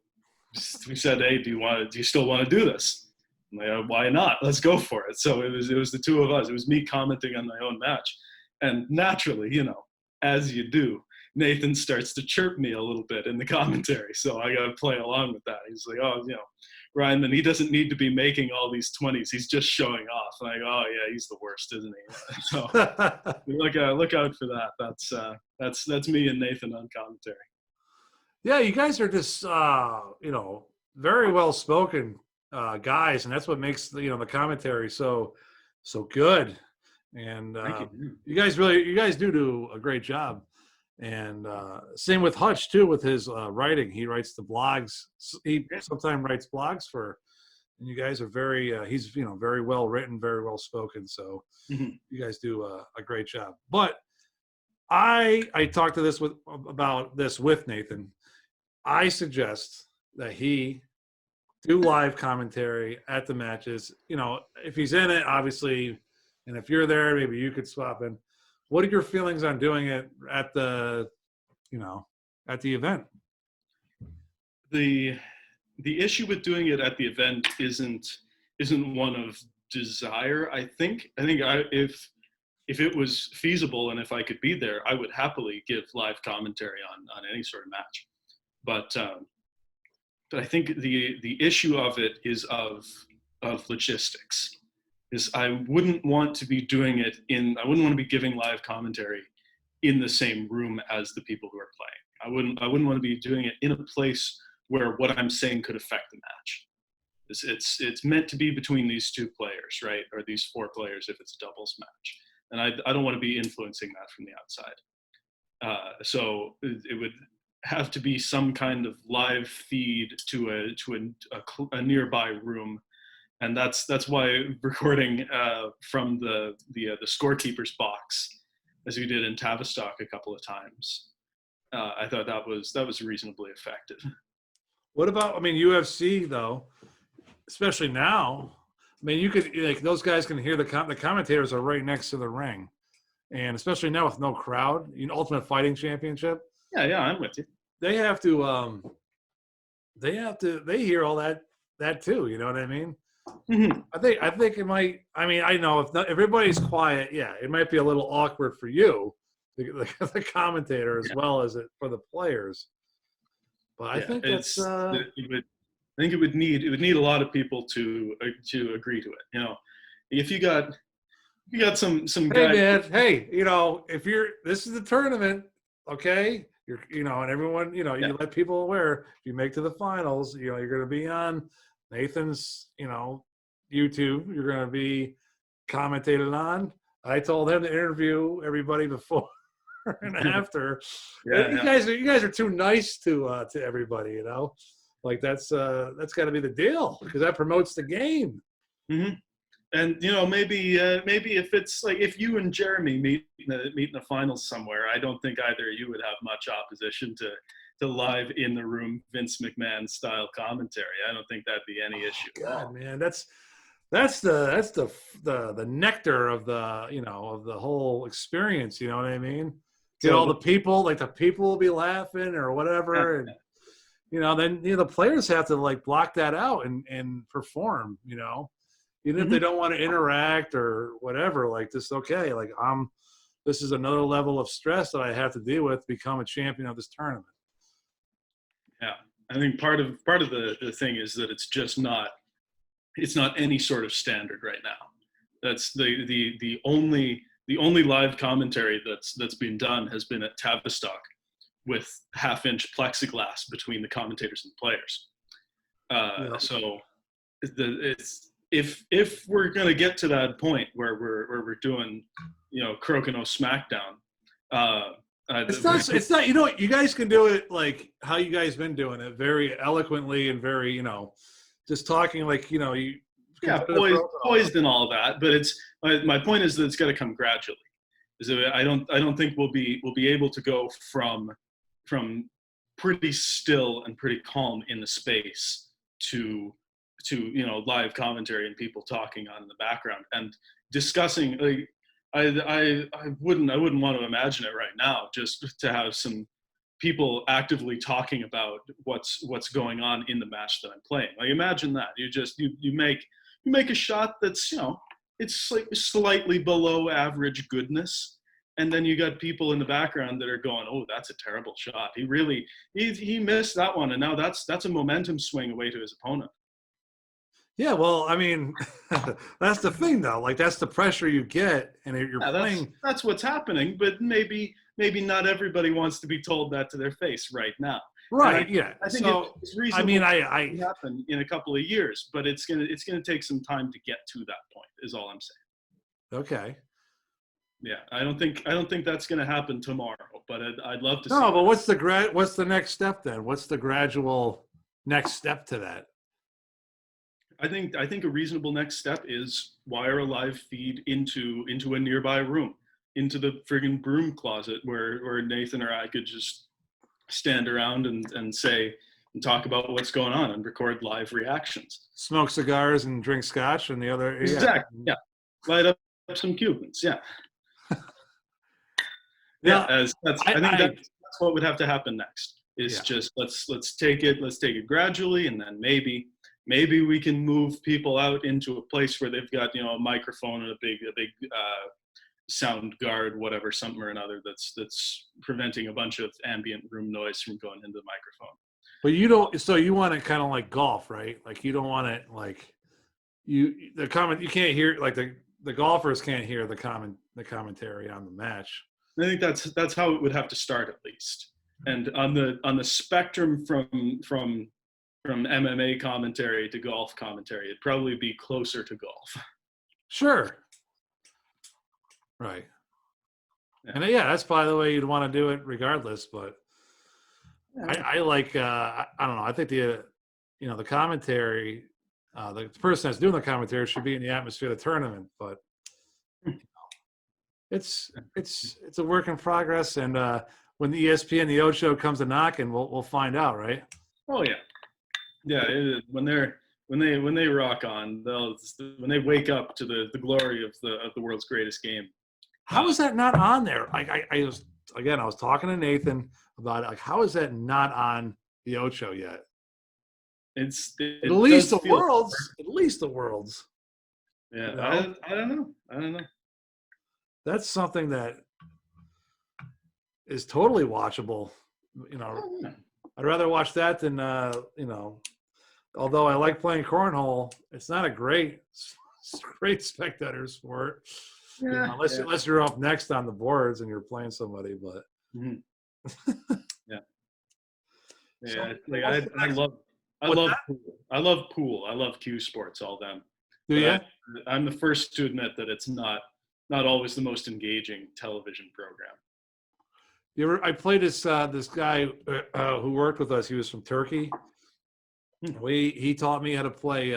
Speaker 2: we said, "Hey, do you still want to do this?" I'm like, "Why not? Let's go for it." So it was the two of us. It was me commenting on my own match, and naturally, as you do, Nathan starts to chirp me a little bit in the commentary. So I got to play along with that. He's like, "Oh, Reinman, he doesn't need to be making all these 20s. He's just showing off." And I go, "Oh yeah, he's the worst, isn't he?" So look out for that. That's me and Nathan on commentary.
Speaker 1: Yeah, you guys are just very well spoken guys, and that's what makes the commentary so good. And
Speaker 2: Thank you.
Speaker 1: you guys do a great job. And same with Hutch too, with his writing. He writes the blogs. He sometimes writes blogs and you guys are he's very well written, very well spoken. So you guys do a great job. But I talked about this with Nathan. I suggest that he do live commentary at the matches. If he's in it, obviously, and if you're there, maybe you could swap in. What are your feelings on doing it at the event?
Speaker 2: The issue with doing it at the event isn't one of desire. I think if it was feasible and if I could be there, I would happily give live commentary on any sort of match. But I think the issue of it is of logistics. Is I wouldn't want to be doing it I wouldn't want to be giving live commentary in the same room as the people who are playing. I wouldn't want to be doing it in a place where what I'm saying could affect the match. It's meant to be between these two players, right? Or these four players if it's a doubles match. And I don't want to be influencing that from the outside. So it would have to be some kind of live feed to a nearby room, and that's why recording from the scorekeeper's box, as we did in Tavistock a couple of times, I thought that was reasonably effective.
Speaker 1: What about UFC though, especially now? You could those guys can hear the commentators are right next to the ring, and especially now with no crowd, Ultimate Fighting Championship.
Speaker 2: Yeah, I'm with you.
Speaker 1: They have to they hear all that too. You know what I mean?
Speaker 2: Mm-hmm.
Speaker 1: I think it might. I know if everybody's quiet, yeah, it might be a little awkward for you, the commentator, as well as it for the players. But I think that's.
Speaker 2: I think it would need a lot of people to agree to it. If you got some guy.
Speaker 1: Man, hey, if this is the tournament, okay. And everyone, you let people aware. If you make to the finals, you're going to be on Nathan's, YouTube. You're going to be commentated on. I told him to interview everybody before and after. You guys are too nice to everybody. Like that's got to be the deal because that promotes the game.
Speaker 2: Mm-hmm. And maybe if it's like if you and Jeremy meet in the finals somewhere, I don't think either of you would have much opposition to live in the room Vince McMahon style commentary. I don't think that'd be any issue.
Speaker 1: God, man, that's the nectar of the whole experience. You know what I mean? Get all
Speaker 2: So
Speaker 1: the people, like the people will be laughing or whatever, and then the players have to like block that out and perform. Even if they
Speaker 2: mhm.
Speaker 1: don't want to interact or whatever, like this, okay, like this is another level of stress that I have to deal with to become a champion of this tournament.
Speaker 2: Yeah, I think part of the thing is that it's not any sort of standard right now. That's the only live commentary that's been done has been at Tavistock with half-inch plexiglass between the commentators and players.
Speaker 1: Yeah.
Speaker 2: So it's if we're gonna get to that point where we're doing Crokinole SmackDown. Uh,
Speaker 1: It's not. It's not. You know what? You guys can do it like how you guys been doing it, very eloquently and very, just talking like you.
Speaker 2: yeah, poised and all that, but it's my point is that it's got to come gradually. I don't think we'll be able to go from pretty still and pretty calm in the space to live commentary and people talking on in the background and discussing. Like, I wouldn't want to imagine it right now, just to have some people actively talking about what's going on in the match that I'm playing. Like, imagine that you make a shot that's it's like slightly below average goodness, and then you got people in the background that are going, oh, that's a terrible shot. He missed that one, and now that's a momentum swing away to his opponent.
Speaker 1: Yeah, well, I mean, that's the thing though. Like that's the pressure you get, and you're
Speaker 2: Yeah, that's
Speaker 1: playing.
Speaker 2: that's what's happening, but maybe not everybody wants to be told that to their face right now. And
Speaker 1: Right. Yeah.
Speaker 2: I think
Speaker 1: So,
Speaker 2: it's
Speaker 1: I
Speaker 2: reasonable
Speaker 1: mean,
Speaker 2: to happen in a couple of years, but it's gonna take some time to get to that point. Is all I'm saying.
Speaker 1: okay.
Speaker 2: Yeah, I don't think that's gonna happen tomorrow, but I'd love to see
Speaker 1: No, but
Speaker 2: that.
Speaker 1: what's the next step then? What's the gradual next step to that?
Speaker 2: I think a reasonable next step is wire a live feed into a nearby room, into the friggin' broom closet where Nathan or I could just stand around and say and talk about what's going on and record live reactions.
Speaker 1: Smoke cigars and drink scotch, and the other, yeah,
Speaker 2: Exactly. Yeah. Light up some Cubans. Yeah. Yeah.
Speaker 1: yeah.
Speaker 2: I think
Speaker 1: I
Speaker 2: that's what would have to happen next. Is
Speaker 1: yeah.
Speaker 2: just let's take it gradually, and then maybe we can move people out into a place where they've got a microphone and a big sound guard, whatever, something or another that's preventing a bunch of ambient room noise from going into the microphone.
Speaker 1: But you don't. So you want it kind of like golf, right? Like you don't want it like you can't hear like the golfers can't hear the commentary on the match.
Speaker 2: I think that's how it would have to start at least. And on the spectrum from MMA commentary to golf commentary, it'd probably be closer to golf.
Speaker 1: Sure. Right.
Speaker 2: Yeah.
Speaker 1: And yeah, that's probably the way you'd want to do it regardless. But I like I don't know. I think the commentary, the person that's doing the commentary should be in the atmosphere of the tournament. But it's a work in progress. And when the ESPN the Ocho comes to knocking, we'll find out, right?
Speaker 2: Oh yeah, yeah. When they rock on, when they wake up to the glory of the world's greatest game.
Speaker 1: How is that not on there? I was talking to Nathan about it. Like, how is that not on the Ocho yet?
Speaker 2: It
Speaker 1: At least the
Speaker 2: feel,
Speaker 1: worlds. At least the worlds.
Speaker 2: Yeah,
Speaker 1: You know?
Speaker 2: I don't know.
Speaker 1: That's something that is totally watchable. I'd rather watch that than although I like playing cornhole, it's not a great spectator sport.
Speaker 2: Yeah,
Speaker 1: Unless you're up next on the boards and you're playing somebody, but
Speaker 2: Mhm. Yeah.
Speaker 1: So,
Speaker 2: Like I love pool. I love cue sports, all them.
Speaker 1: do
Speaker 2: But
Speaker 1: you?
Speaker 2: I'm the first to admit that it's not always the most engaging television program.
Speaker 1: I played this guy who worked with us. He was from Turkey. He taught me how to play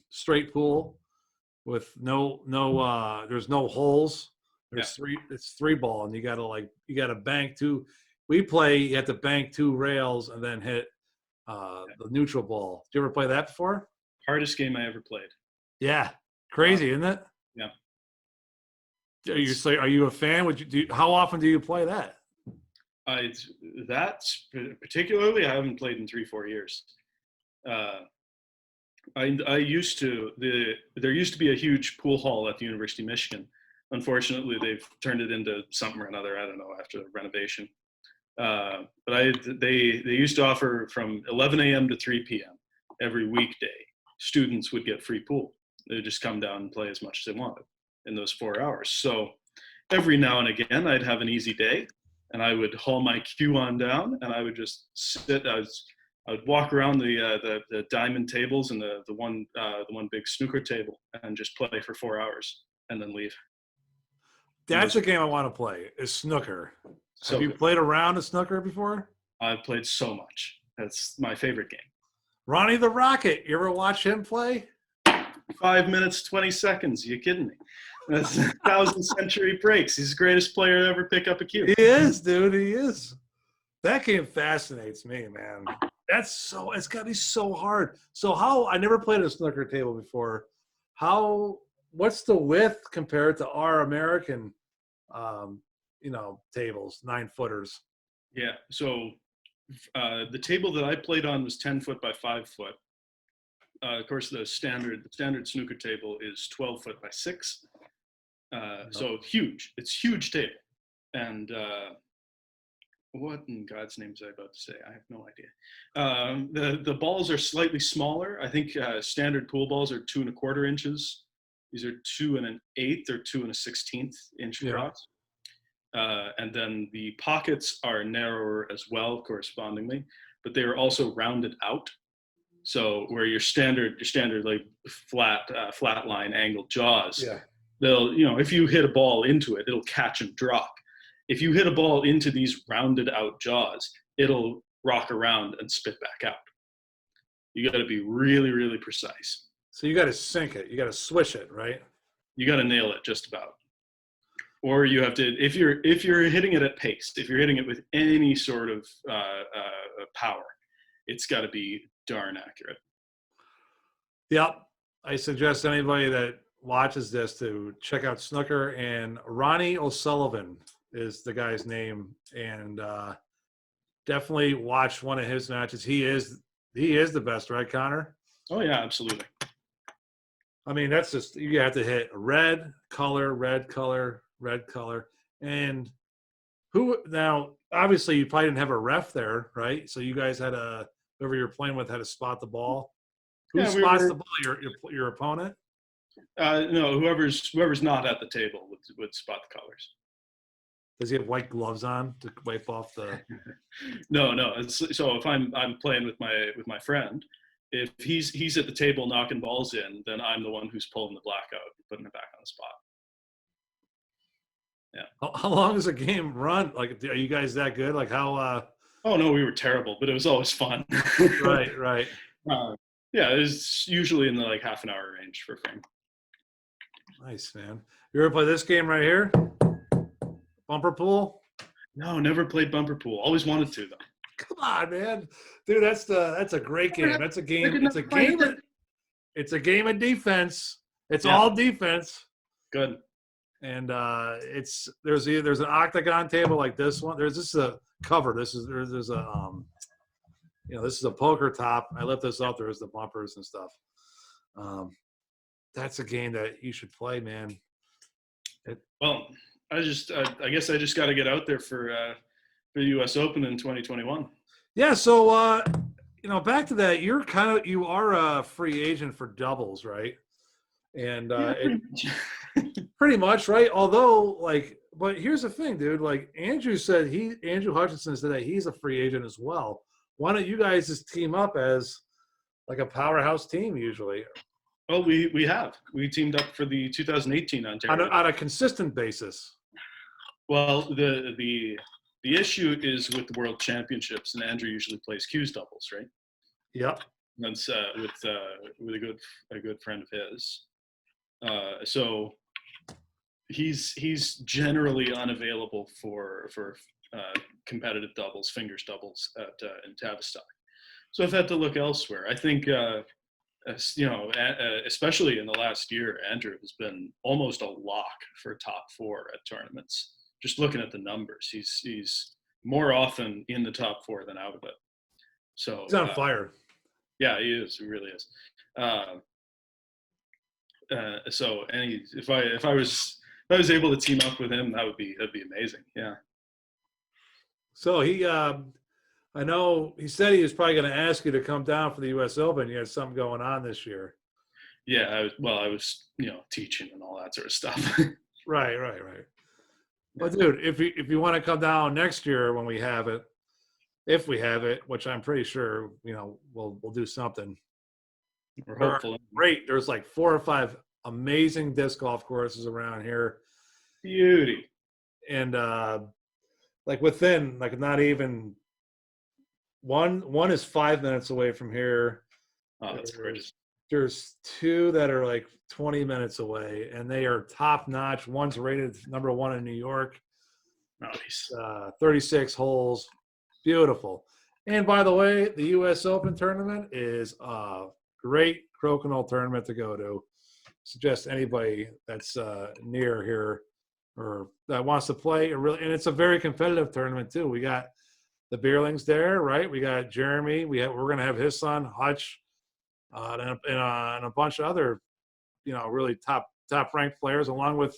Speaker 1: straight pool with there's no holes. There's it's 3-ball, and you gotta bank two. You have to bank 2 rails and then hit the neutral ball. Did you ever play that before?
Speaker 2: Hardest game I ever played.
Speaker 1: Yeah. Crazy, isn't it?
Speaker 2: Yeah.
Speaker 1: Are you a fan? How often do you play that?
Speaker 2: That's particularly, I haven't played in 3-4 years. Uh, I used to there used to be a huge pool hall at the University of Michigan. Unfortunately, they've turned it into something or another. I don't know, after the renovation. But they used to offer from 11 a.m. to 3 p.m. every weekday. Students would get free pool. They'd just come down and play as much as they wanted in those 4 hours. So every now and again, I'd have an easy day, and I would haul my cue on down, and I would just sit. I would walk around the diamond tables and the one big snooker table and just play for 4 hours and then leave.
Speaker 1: That's a game I want to play. Is snooker.
Speaker 2: So
Speaker 1: Have you
Speaker 2: good.
Speaker 1: played a round of snooker before?
Speaker 2: I've played so much. That's my favorite game.
Speaker 1: Ronnie the Rocket. You ever watch him play?
Speaker 2: 5 minutes, 20 seconds. You kidding me? That's 1,000 century breaks. He's the greatest player to ever pick up a cue.
Speaker 1: He is, dude. He is. That game fascinates me, man. It's got to be so hard. So I never played a snooker table before. What's the width compared to our American, tables, 9-footers?
Speaker 2: Yeah. So the table that I played on was 10 foot by 5 foot. Of course, the standard snooker table is 12 foot by 6. So huge. It's huge table. And what in God's name was I about to say? I have no idea. The balls are slightly smaller. I think standard pool balls are 2 1/4 inches. These are 2 1/8 or 2 1/16 inch across. And then the pockets are narrower as well, correspondingly, but they are also rounded out. So where your standard like flat line angled jaws, they'll, if you hit a ball into it, it'll catch and drop. If you hit a ball into these rounded out jaws, it'll rock around and spit back out. You got to be really, really precise.
Speaker 1: So you got to sink it. You got to swish it, right?
Speaker 2: You got to nail it just about. Or you have to, if you're hitting it at pace, if you're hitting it with any sort of power, it's got to be darn accurate.
Speaker 1: Yep. I suggest anybody that watches this to check out snooker, and Ronnie O'Sullivan is the guy's name, and definitely watch one of his matches. He is the best, right, Connor?
Speaker 2: Oh yeah, absolutely.
Speaker 1: I mean, that's just, you have to hit red color, and now obviously you probably didn't have a ref there, right? So you guys had whoever you're playing with had to spot the ball. Who spots the ball? Your opponent?
Speaker 2: No, whoever's not at the table would spot the colors.
Speaker 1: Does he have white gloves on to wipe off the?
Speaker 2: No. So if I'm playing with my friend, if he's at the table knocking balls in, then I'm the one who's pulling the black out and putting it back on the spot. Yeah.
Speaker 1: How long does a game run? Like, are you guys that good? Like how?
Speaker 2: Oh no, we were terrible, but it was always fun.
Speaker 1: Right.
Speaker 2: Yeah, it's usually in the like half an hour range for frame.
Speaker 1: Nice, man. You ever play this game right here? Bumper pool?
Speaker 2: No, never played bumper pool. Always wanted to though.
Speaker 1: Come on, man, dude. That's a great game. That's a game. It's a game of defense. It's all defense.
Speaker 2: Good.
Speaker 1: And there's an octagon table like this one. This is a cover. There's a this is a poker top. I lift this up. There's the bumpers and stuff. That's a game that you should play, man.
Speaker 2: Well, I guess I just got to get out there for the U.S. Open in 2021.
Speaker 1: Yeah. So back to that. You are a free agent for doubles, right? And pretty much, right? Although, but here's the thing, dude. Like Andrew Hutchinson said that he's a free agent as well. Why don't you guys just team up as like a powerhouse team usually?
Speaker 2: Well, we teamed up for the 2018 Ontario
Speaker 1: on a consistent basis.
Speaker 2: Well, the issue is with the World Championships, and Andrew usually plays Q's doubles, right?
Speaker 1: Yep.
Speaker 2: That's with a good friend of his. So he's generally unavailable for competitive doubles, fingers doubles in Tavistock. So I've had to look elsewhere. I think especially in the last year, Andrew has been almost a lock for top 4 at tournaments. Just looking at the numbers, he's more often in the top 4 than out of it. So
Speaker 1: He's on fire.
Speaker 2: Yeah, he is. He really is. If I was able to team up with him, that'd be amazing. Yeah.
Speaker 1: So I know he said he was probably going to ask you to come down for the U.S. Open. You had something going on this year.
Speaker 2: Yeah, I was teaching and all that sort of stuff.
Speaker 1: Right. But dude, if you want to come down next year when we have it, if we have it, which I'm pretty sure, we'll do something.
Speaker 2: We're hopeful.
Speaker 1: Great. There's like 4 or 5 amazing disc golf courses around here.
Speaker 2: Beauty.
Speaker 1: And within not even one is 5 minutes away from here.
Speaker 2: Oh, that's great.
Speaker 1: There's 2 that are like 20 minutes away, and they are top notch. One's rated number 1 in New York.
Speaker 2: Nice.
Speaker 1: 36 holes. Beautiful. And by the way, the U.S. Open tournament is a great crokinole tournament to go to. Suggest anybody that's near here or that wants to play. And it's a very competitive tournament too. We got the Beerlings there, right? We got Jeremy. We're going to have his son Hutch, and a bunch of other, really top ranked players, along with,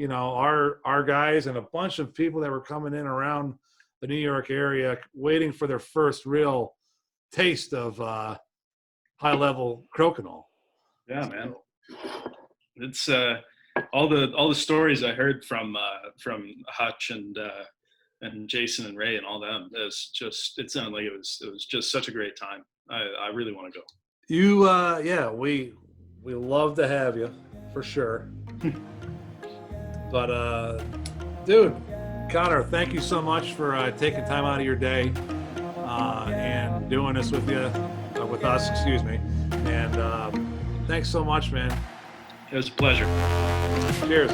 Speaker 1: our guys and a bunch of people that were coming in around the New York area, waiting for their first real taste of high level crokinole.
Speaker 2: Yeah, man. It's all the stories I heard from Hutch and Jason and Ray and all them. It sounded like it was just such a great time. I really want to go. We love to have you for sure. But dude, Connor, thank you so much for taking time out of your day and doing this with us. Excuse me. And thanks so much, man. It was a pleasure.
Speaker 1: Cheers.